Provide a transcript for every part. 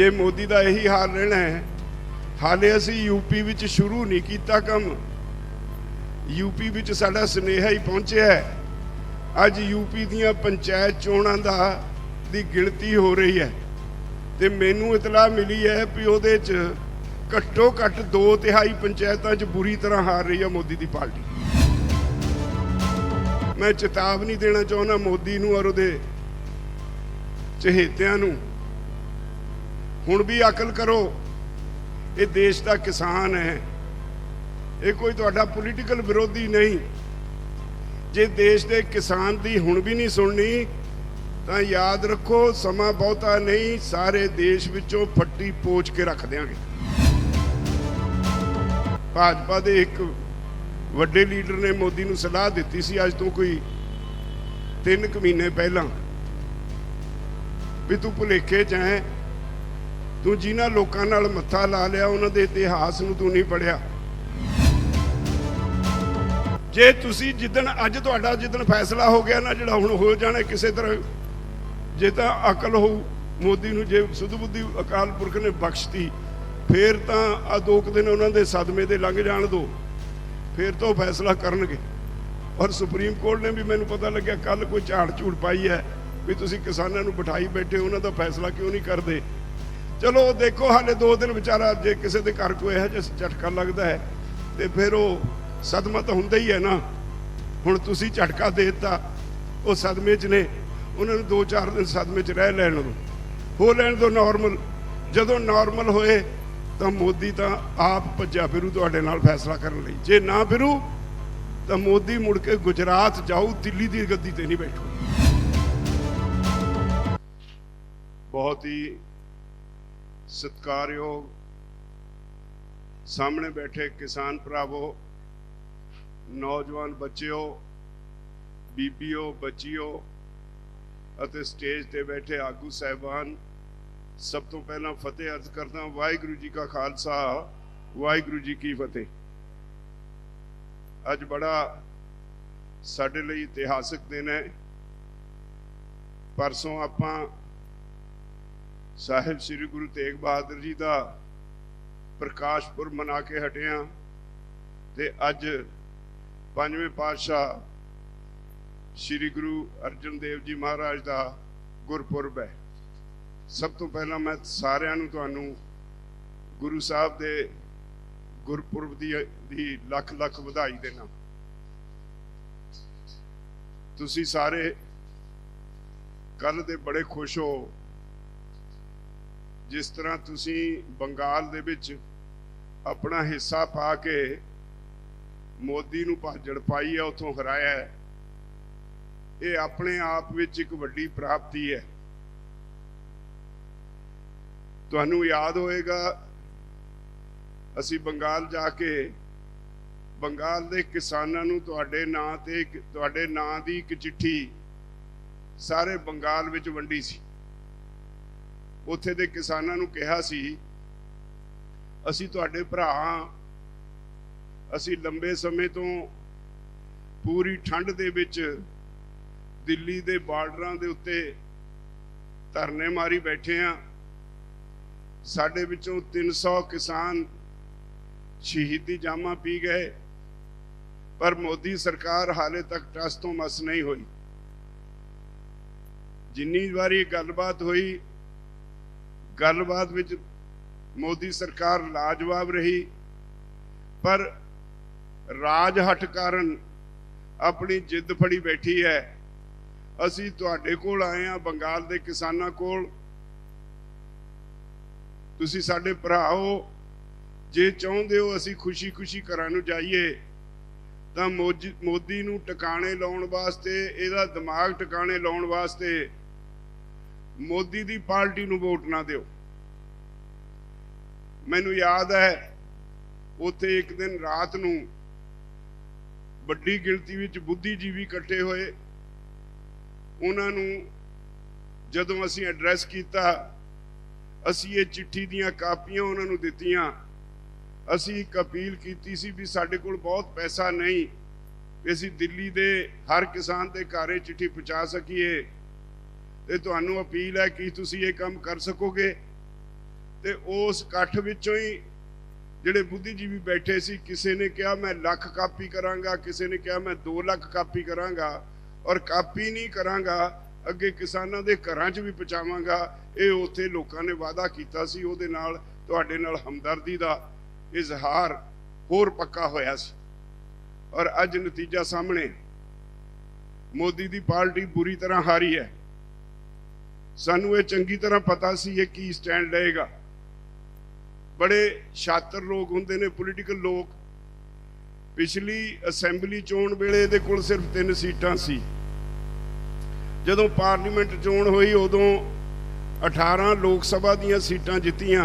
जे मोदी का यही हाल रहना है, हाले असी यूपी विच शुरू नहीं किया काम। यूपी विच साडा सुनेहा ही पहुंचा है। अज यूपी दियां पंचायत चोणां दी गिणती हो रही है ते मैनू इतला मिली है भी उहदे च घट्टो घट्ट 2/3 पंचायतां च बुरी तरह हार रही है मोदी दी पार्टी। मैं चेतावनी देना चाहुंदा मोदी नूं और उहदे चहेतियां नूं, हुण भी अकल करो। ये देश का किसान है, ये कोई तुहाडा पोलीटिकल विरोधी नहीं। जे देश के किसान की हुण भी नहीं सुननी तो याद रखो समा बहुता नहीं, सारे देश विचों फट्टी पोच के रख देंगे। भाजपा के एक वड्डे लीडर ने मोदी नूं सलाह दी सी अज तो कोई 3 महीने पहला भी तू भुलेखे च है, तू जिन्हां लोकां नाल मत्था ला लिया उन्हां दे इतिहास नूं तू नहीं पढ़िया। जे तुसी जिदन अज तुहाडा जिदन फैसला हो गया ना, जिहड़ा हुण हो जाना किसी तरह, जे तां अकल हो मोदी नूं, जे सुध बुद्धि अकाल पुरख ने बख्शती, फिर तां आ 2 दिन उन्हां दे सदमे दे लंघ जाण दो, फिर तो फैसला करनगे। और सुप्रीम कोर्ट ने भी मैनूं पता लग्या कल कोई झाड़ झूड़ पाई है भी तुसी किसानां नूं बिठाई बैठे, उन्हां दा फैसला क्यों नहीं करदे। चलो देखो हाले 2 दिन विचारा जे किसी के घर कोई है झटका लगता है तो फिर वो सदमा तो हुंदा ही है ना। हुण तुसी झटका दे दिता, वो सदमे च ने, उन्होंने 2-4 दिन सदमे च रह लैण दो, हो लैण दो नॉर्मल। जदों नॉर्मल होए तो मोदी तो आप भज्जा फिरू तुहाडे नाल फैसला करन लई। जे ना फिरू तो मोदी मुड़ के गुजरात जाऊ, दिल्ली की गद्दी ते नहीं बैठू। बहुत ही सत्कारयोग सामने बैठे किसान भरावो, नौजवान बच्चिओ, बीबीओ, बच्चिओ अते स्टेज ते बैठे आगू साहिबान, सब तो पहला फतेह अर्ज करदा वाहिगुरू जी का खालसा, वाहिगुरू जी की फतेह। अज बड़ा साडे लई इतिहासक दिन है। परसों आपां साहिब श्री गुरु तेग बहादुर जी का प्रकाश पुरब मना के हटे हाँ ते अज 5वें पातशाह श्री गुरु अर्जन देव जी महाराज का गुरपुरब है। सब तो पहला मैं सारिਆਂ ਨੂੰ ਤੁਹਾਨੂੰ गुरु साहब के गुरपुरब दी लख लख ਵਧਾਈ देना। तुसी सारे कल दे बड़े खुश हो, जिस तरह तुसी बंगाल दे विच अपना हिस्सा पा के मोदी नूं भाजड़ पाई है, उतों हराया है। ये अपने आप विच एक वड्डी प्राप्ति है। तुहानूं याद होएगा असी बंगाल जाके बंगाल दे किसानां नूं तुहाडे नां ते तुहाडे नां दी एक चिट्ठी सारे बंगाल विच वंडी सी। उत्थे दे किसानां नूं कहा सी असी तुहाडे भरा हां, असी लंबे समय तो पूरी ठंड दे विच दिल्ली दे बार्डरां दे उत्ते धरने मारी बैठे हैं। साडे विचों 300 किसान शहीदी जामा पी गए, पर मोदी सरकार हाले तक टस तो मस नहीं हुई। जिन्नी बारी गलबात हुई, गलबात विच मोदी सरकार लाजवाब रही, पर राज हट कारण अपनी जिद फड़ी बैठी है। असी तुहाडे कोल आए हैं, बंगाल दे किसानां कोल। तुसी साडे भरा हो, जे चाहुंदे हो असी खुशी खुशी घरां नूं जाइए तां मोदी नूं टिकाणे लाउण वास्ते, इहदा दिमाग टिकाणे लाउण वास्ते मोदी दी पार्टी नूं वोट ना दिओ। मैनूं याद है उत्थे एक दिन रात नूं वड्डी गिणती विच बुद्धिजीवी इकट्ठे होए। उन्हां नूं जदों असीं एड्रैस कीता, असीं ये चिट्ठी दीयां कापियां उन्हां नूं दित्तियां। असीं एक अपील कीती सी भी साडे कोल बहुत पैसा नहीं, असीं दिल्ली दे हर किसान दे घरे चिट्ठी पहुंचा सकीए। ते तुहानूं अपील है कि तुसीं ये काम कर सकोगे। ਤੇ ਉਸ ਇਕੱਠ ਵਿੱਚੋਂ ਹੀ ਜਿਹੜੇ ਬੁੱਧੀਜੀਵੀ ਬੈਠੇ ਸੀ, ਕਿਸੇ ਨੇ ਕਿਹਾ ਮੈਂ ਲੱਖ ਕਾਪੀ ਕਰਾਂਗਾ, ਕਿਸੇ ਨੇ ਕਿਹਾ ਮੈਂ 2 ਲੱਖ ਕਾਪੀ ਕਰਾਂਗਾ, ਔਰ ਕਾਪੀ ਨਹੀਂ ਕਰਾਂਗਾ, ਅੱਗੇ ਕਿਸਾਨਾਂ ਦੇ ਘਰਾਂ 'ਚ ਵੀ ਪਹੁੰਚਾਵਾਂਗਾ। ਇਹ ਉੱਥੇ ਲੋਕਾਂ ਨੇ ਵਾਅਦਾ ਕੀਤਾ ਸੀ, ਉਹਦੇ ਨਾਲ ਤੁਹਾਡੇ ਨਾਲ ਹਮਦਰਦੀ ਦਾ ਇਜ਼ਹਾਰ ਹੋਰ ਪੱਕਾ ਹੋਇਆ ਸੀ। ਔਰ ਅੱਜ ਨਤੀਜਾ ਸਾਹਮਣੇ, ਮੋਦੀ ਦੀ ਪਾਰਟੀ ਬੁਰੀ ਤਰ੍ਹਾਂ ਹਾਰੀ ਹੈ। ਸਾਨੂੰ ਇਹ ਚੰਗੀ ਤਰ੍ਹਾਂ ਪਤਾ ਸੀ ਇਹ ਕੀ ਸਟੈਂਡ ਲਏਗਾ। बड़े शातर लोग होंदे ने, पोलीटिकल लोग। पिछली असैंबली चोण वेले इहदे कोल सिर्फ 3 सीटां सी। जदों पार्लीमेंट चोण होई उदों 18 लोक सभा दीयां सीटां जित्तियां,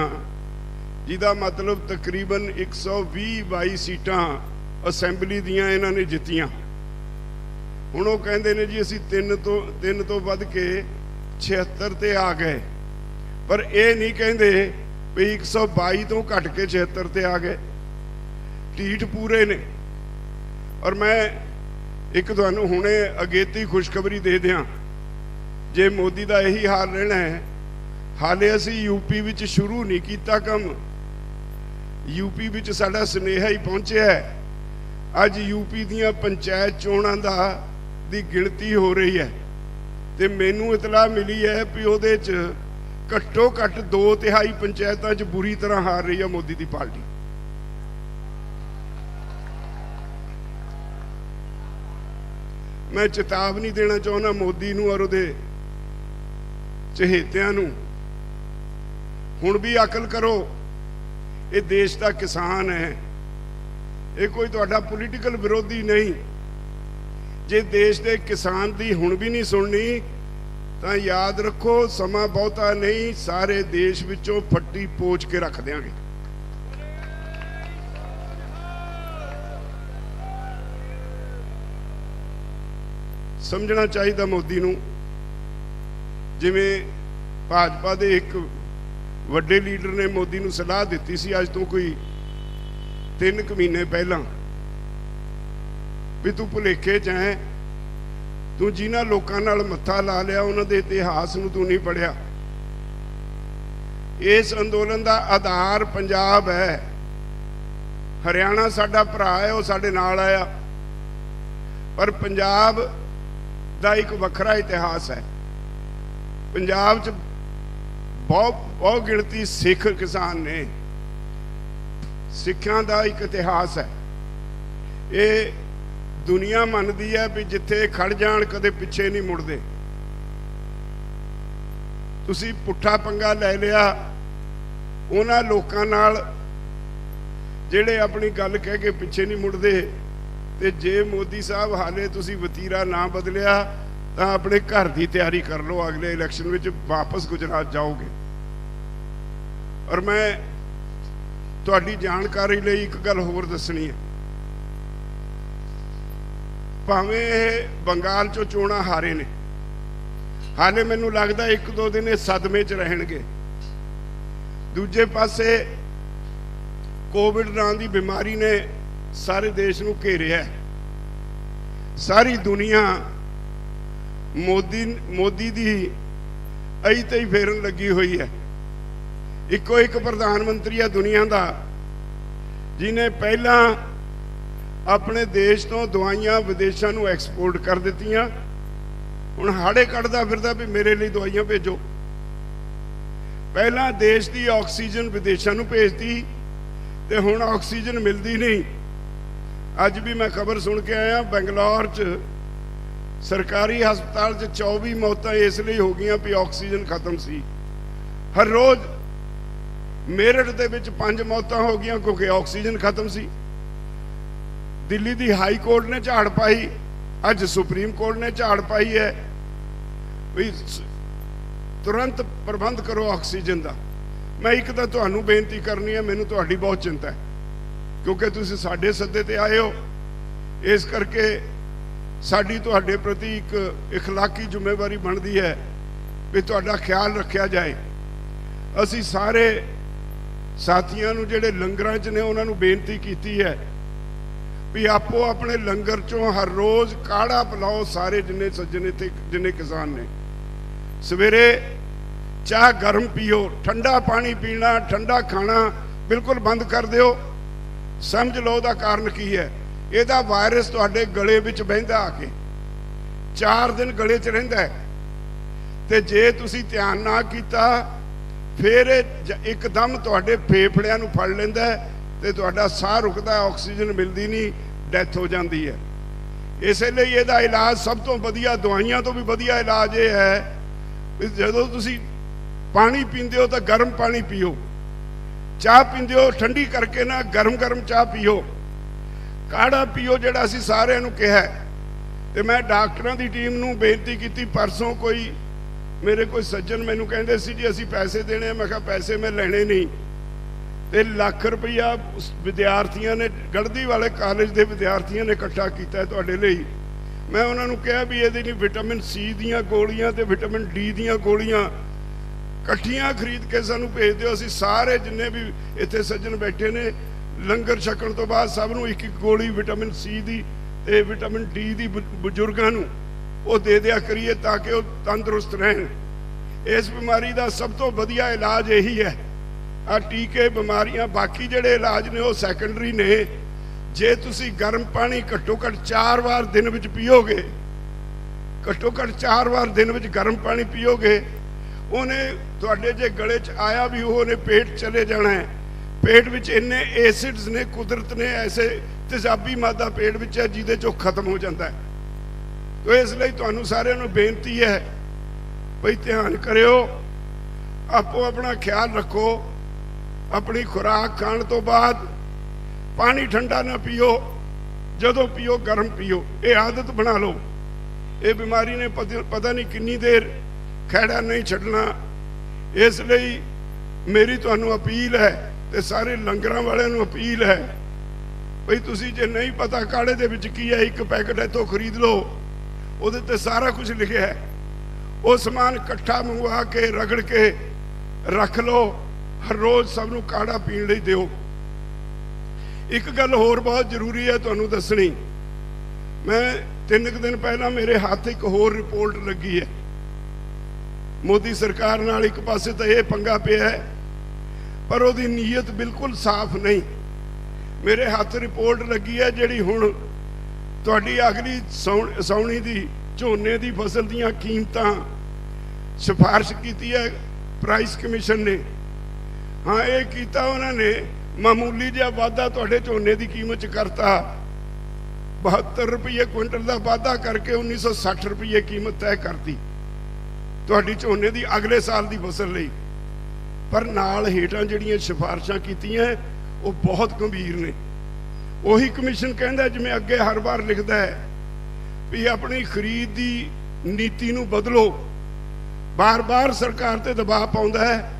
जिहदा मतलब तकरीबन 120-22 सीटां असैंबली दीयां इन्हां ने जित्तियां। हुण ओह कहिंदे ने जी असीं 3 तो वध के 76 ते आ गए, पर यह नहीं कहिंदे भी 122 तो घट के 76 ते आ गए। ढीठ पूरे ने। और मैं एक तुहानूं हुणे अगेती खुशखबरी दे दियां, जे मोदी दा यही हाल रहना है, हाले असीं यूपी विच शुरू नहीं कीता काम। यूपी विच साडा सुनेहा ही पहुंचिया है। अज यूपी दीयां पंचायत चोणां दी गिणती हो रही है, ते मैनूं इतला मिली है भी उहदे च घट्टो घट्ट 2/3 पंचायतों च बुरी तरह हार रही है मोदी की पार्टी। मैं चेतावनी देना चाहना मोदी नूं और उहदे चहेतियां नूं, हुण भी अकल करो। ये देश का किसान है, ये कोई तुहाडा पोलीटिकल विरोधी नहीं। जे देश के किसान की हुण भी नहीं सुननी तो याद रखो, समा बहुता नहीं, सारे देश विचों फट्टी पोच के रख देंगे। समझना चाहिए मोदी नूं। जिवें भाजपा के एक वड्डे लीडर ने मोदी नूं सलाह दी सी अज तो कोई 3 महीने पहला, भी तू भुलेखे च है, तू जिन्हां लोकां नाल मत्था ला लिया उन्हां दे इतिहास नूं तू नहीं पढ़िया। इस अंदोलन का आधार पंजाब है। हरियाणा साडा भरा है, वो साडे नाल आया, पर पंजाब दा एक वखरा इतिहास है। पंजाब च बहुत गिणती सिख किसान ने, सिखां दा एक इतिहास है। ये दुनिया मनदी है भी जिथे खड़ जाण कदे पिछे नहीं मुड़दे। तुसी पुट्ठा पंगा लै लिया उन्हां लोकां नाल जिहड़े अपनी गल कह के पिछे नहीं मुड़दे। ते जे मोदी साहब हाले तुसी वतीरा ना बदलिया तां अपने घर की तैयारी कर लो, अगले इलैक्शन में वापस गुजरात जाओगे। और मैं तुहाडी जानकारी लई एक गल होर दसनी है। भावें बंगाल चो चोणां हारे ने, हाले मैनूं लगदा 1-2 दिन सदमे च रहणगे। दूजे पासे कोविड नां दी बीमारी ने सारे देश नूं घेरिया है। सारी दुनिया मोदी दी अई तई फेरन लगी हुई है। इको एक प्रधानमंत्री है दुनिया का, जिन्हें पहला अपने देश तो दवाइयां विदेशों में एक्सपोर्ट कर दित्तियां। हुण हाड़े कढ़दा फिरदा भी मेरे लिए दवाइयां भेजो। पहला देश की ऑक्सीजन विदेशों में भेजती, ते हुण ऑक्सीजन मिलती नहीं। अज भी मैं खबर सुन के आया, बंगलौर च सरकारी हस्पताल च 24 मौतां इसलिए हो गई भी ऑक्सीजन खत्म सी। हर रोज मेरठ दे विच 5 मौतां हो गई क्योंकि ऑक्सीजन खत्म सी। दिल्ली दी हाई कोर्ट ने झाड़ पाई, अज सुप्रीम कोर्ट ने झाड़ पाई है भी तुरंत प्रबंध करो ऑक्सीजन का। मैं एक तो तुहानू बेनती करनी है, मैनू तुहाडी बहुत चिंता है क्योंकि तुसीं साडे सद्दे ते आए हो। इस करके साडी तुहाडे प्रति एक इखलाकी जिम्मेवारी बनती है भी तुहाडा ख्याल रखा जाए। असीं सारे साथियों नूं जिहड़े लंगरां च ने उन्हां नूं बेनती कीती है भी आपो अपने लंगर चों हर रोज काढ़ा पिलाओ। सारे जिन्ने सज्जन इत्थे जिन्ने किसान ने सवेरे ਚਾਹ ਗਰਮ ਪੀਓ, ਠੰਡਾ ਪਾਣੀ ਪੀਣਾ, ਠੰਡਾ ਖਾਣਾ ਬਿਲਕੁਲ ਬੰਦ ਕਰ ਦਿਓ। ਸਮਝ ਲਓ ਉਹਦਾ ਕਾਰਨ ਕੀ ਹੈ। ਇਹਦਾ ਵਾਇਰਸ ਤੁਹਾਡੇ ਗਲੇ ਵਿੱਚ ਬਹਿੰਦਾ ਆ ਕੇ 4 ਦਿਨ ਗਲੇ 'ਚ ਰਹਿੰਦਾ ਹੈ, ਤੇ ਜੇ ਤੁਸੀਂ ਧਿਆਨ ਨਾ ਕੀਤਾ ਫਿਰ ਇਹ ਇੱਕਦਮ ਤੁਹਾਡੇ ਫੇਫੜਿਆਂ ਨੂੰ ਫੜ ਲੈਂਦਾ ਤੇ ਤੁਹਾਡਾ ਸਾਹ ਰੁਕਦਾ, ਆਕਸੀਜਨ ਮਿਲਦੀ ਨਹੀਂ, ਡੈਥ ਹੋ ਜਾਂਦੀ ਹੈ। ਇਸੇ ਲਈ ਇਹਦਾ ਇਲਾਜ ਸਭ ਤੋਂ ਵਧੀਆ, ਦਵਾਈਆਂ ਤੋਂ ਵੀ ਵਧੀਆ ਇਲਾਜ ਇਹ ਹੈ ਵੀ ਜਦੋਂ ਤੁਸੀਂ ਪਾਣੀ ਪੀਂਦੇ ਹੋ ਤਾਂ ਗਰਮ ਪਾਣੀ ਪੀਓ, ਚਾਹ ਪੀਂਦੇ ਹੋ ਠੰਡੀ ਕਰਕੇ ਨਾ ਗਰਮ ਚਾਹ ਪੀਓ, ਕਾੜਾ ਪੀਓ ਜਿਹੜਾ ਅਸੀਂ ਸਾਰਿਆਂ ਨੂੰ ਕਿਹਾ। ਤੇ ਮੈਂ ਡਾਕਟਰਾਂ ਦੀ ਟੀਮ ਨੂੰ ਬੇਨਤੀ ਕੀਤੀ, ਪਰਸੋਂ ਕੋਈ ਮੇਰੇ ਕੋਈ ਸੱਜਣ ਮੈਨੂੰ ਕਹਿੰਦੇ ਸੀ ਜੀ ਅਸੀਂ ਪੈਸੇ ਦੇਣੇ ਆ। ਮੈਂ ਕਿਹਾ ਪੈਸੇ ਮੈਂ ਲੈਣੇ ਨਹੀਂ। ਤੇ ਲੱਖ ਰੁਪਈਆ ਵਿਦਿਆਰਥੀਆਂ ਨੇ, ਗੜਦੀ ਵਾਲੇ ਕਾਲਜ ਦੇ ਵਿਦਿਆਰਥੀਆਂ ਨੇ ਇਕੱਠਾ ਕੀਤਾ ਤੁਹਾਡੇ ਲਈ। ਮੈਂ ਉਹਨਾਂ ਨੂੰ ਕਿਹਾ ਵੀ ਇਹਦੇ ਲਈ ਵਿਟਾਮਿਨ ਸੀ ਦੀਆਂ ਗੋਲੀਆਂ ਤੇ ਵਿਟਾਮਿਨ ਡੀ ਦੀਆਂ ਗੋਲੀਆਂ ਇਕੱਠੀਆਂ ਖਰੀਦ ਕੇ ਸਾਨੂੰ ਭੇਜ ਦਿਓ। ਅਸੀਂ ਸਾਰੇ ਜਿੰਨੇ ਵੀ ਇੱਥੇ ਸੱਜਣ ਬੈਠੇ ਨੇ, ਲੰਗਰ ਛਕਣ ਤੋਂ ਬਾਅਦ ਸਭ ਨੂੰ ਇੱਕ ਗੋਲੀ ਵਿਟਾਮਿਨ ਸੀ ਦੀ ਤੇ ਵਿਟਾਮਿਨ ਡੀ ਦੀ ਬਜ਼ੁਰਗਾਂ ਨੂੰ ਉਹ ਦੇ ਦਿਆ ਕਰੀਏ ਤਾਂ ਕਿ ਉਹ ਤੰਦਰੁਸਤ ਰਹਿਣ। ਇਸ ਬਿਮਾਰੀ ਦਾ ਸਭ ਤੋਂ ਵਧੀਆ ਇਲਾਜ ਇਹੀ ਹੈ। ਆ ਟੀਕੇ ਬਿਮਾਰੀਆਂ ਬਾਕੀ ਜਿਹੜੇ ਇਲਾਜ ਨੇ ਉਹ ਸੈਕੰਡਰੀ ਨੇ। ਜੇ ਤੁਸੀਂ ਗਰਮ ਪਾਣੀ ਘੱਟੋ ਘੱਟ 4 ਵਾਰ ਦਿਨ ਵਿੱਚ ਪੀਓਗੇ, ਘੱਟੋ ਘੱਟ 4 ਵਾਰ ਦਿਨ ਵਿੱਚ ਗਰਮ ਪਾਣੀ ਪੀਓਗੇ, ਉਹਨੇ ਤੁਹਾਡੇ ਜੇ ਗਲੇ 'ਚ ਆਇਆ ਵੀ ਉਹਨੇ ਪੇਟ ਚਲੇ ਜਾਣਾ ਹੈ। ਪੇਟ ਵਿੱਚ ਇੰਨੇ ਐਸਿਡਸ ਨੇ, ਕੁਦਰਤ ਨੇ ਐਸੇ ਤੇਜ਼ਾਬੀ ਮਾਦਾ ਪੇਟ ਵਿੱਚ ਹੈ ਜਿਹਦੇ 'ਚੋਂ ਖਤਮ ਹੋ ਜਾਂਦਾ ਹੈ। ਤੋ ਇਸ ਲਈ ਤੁਹਾਨੂੰ ਸਾਰਿਆਂ ਨੂੰ ਬੇਨਤੀ ਹੈ ਭਈ ਧਿਆਨ ਕਰਿਓ, ਆਪੋ ਆਪਣਾ ਖਿਆਲ ਰੱਖੋ। ਆਪਣੀ ਖੁਰਾਕ ਖਾਣ ਤੋਂ ਬਾਅਦ ਪਾਣੀ ਠੰਡਾ ਨਾ ਪੀਓ, ਜਦੋਂ ਪੀਓ ਗਰਮ ਪੀਓ। ਇਹ ਆਦਤ ਬਣਾ ਲਓ। ਇਹ ਬਿਮਾਰੀ ਨੇ ਪਤਾ ਨਹੀਂ ਕਿੰਨੀ ਦੇਰ ਖਹਿੜਾ ਨਹੀਂ ਛੱਡਣਾ। ਇਸ ਲਈ ਮੇਰੀ ਤੁਹਾਨੂੰ ਅਪੀਲ ਹੈ ਤੇ ਸਾਰੇ ਲੰਗਰਾਂ ਵਾਲਿਆਂ ਨੂੰ ਅਪੀਲ ਹੈ ਭਈ ਤੁਸੀਂ ਜੇ ਨਹੀਂ ਪਤਾ ਕਾੜੇ ਦੇ ਵਿੱਚ ਕੀ ਹੈ, ਇੱਕ ਪੈਕਟ ਇੱਥੋਂ ਖਰੀਦ ਲਓ, ਉਹਦੇ ਤੇ ਸਾਰਾ ਕੁਝ ਲਿਖਿਆ ਹੈ। ਉਹ ਸਮਾਨ ਇਕੱਠਾ ਮੰਗਵਾ ਕੇ ਰਗੜ ਕੇ ਰੱਖ ਲਓ, ਹਰ ਰੋਜ਼ ਸਭ ਨੂੰ ਕਾੜਾ ਪੀਣ ਲਈ ਦਿਓ। ਇੱਕ ਗੱਲ ਹੋਰ ਬਹੁਤ ਜ਼ਰੂਰੀ ਹੈ ਤੁਹਾਨੂੰ ਦੱਸਣੀ। ਮੈਂ 3 ਦਿਨ ਪਹਿਲਾਂ ਮੇਰੇ ਹੱਥ ਇੱਕ ਹੋਰ ਰਿਪੋਰਟ ਲੱਗੀ ਹੈ। ਮੋਦੀ ਸਰਕਾਰ ਨਾਲ ਇੱਕ ਪਾਸੇ ਤਾਂ ਇਹ ਪੰਗਾ ਪਿਆ ਹੈ, ਪਰ ਉਹਦੀ ਨੀਅਤ ਬਿਲਕੁਲ ਸਾਫ਼ ਨਹੀਂ। ਮੇਰੇ ਹੱਥ ਰਿਪੋਰਟ ਲੱਗੀ ਹੈ ਜਿਹੜੀ ਹੁਣ ਤੁਹਾਡੀ ਅਗਲੀ ਸਾਉਣੀ ਦੀ ਝੋਨੇ ਦੀ ਫਸਲ ਦੀਆਂ ਕੀਮਤਾਂ ਸਿਫਾਰਿਸ਼ ਕੀਤੀ ਹੈ ਪ੍ਰਾਈਸ ਕਮਿਸ਼ਨ ਨੇ। ਹਾਂ, ਇਹ ਕੀਤਾ ਉਹਨਾਂ ਨੇ, ਮਾਮੂਲੀ ਜਿਹਾ ਵਾਧਾ ਤੁਹਾਡੇ ਝੋਨੇ ਦੀ ਕੀਮਤ 'ਚ ਕਰਤਾ। 72 ਰੁਪਏ ਕੁਇੰਟਲ ਦਾ ਵਾਧਾ ਕਰਕੇ 1960 ਰੁਪਏ ਕੀਮਤ ਤੈਅ ਕਰਤੀ ਤੁਹਾਡੀ ਝੋਨੇ ਦੀ ਅਗਲੇ ਸਾਲ ਦੀ ਫਸਲ ਲਈ। ਪਰ ਨਾਲ ਹੇਠਾਂ ਜਿਹੜੀਆਂ ਸਿਫਾਰਿਸ਼ਾਂ ਕੀਤੀਆਂ ਉਹ ਬਹੁਤ ਗੰਭੀਰ ਨੇ। ਉਹੀ ਕਮਿਸ਼ਨ ਕਹਿੰਦਾ, ਜਿਵੇਂ ਅੱਗੇ ਹਰ ਵਾਰ ਲਿਖਦਾ ਹੈ, ਵੀ ਆਪਣੀ ਖਰੀਦ ਦੀ ਨੀਤੀ ਨੂੰ ਬਦਲੋ। ਬਾਰ-ਬਾਰ ਸਰਕਾਰ ਤੇ ਦਬਾਅ ਪਾਉਂਦਾ ਹੈ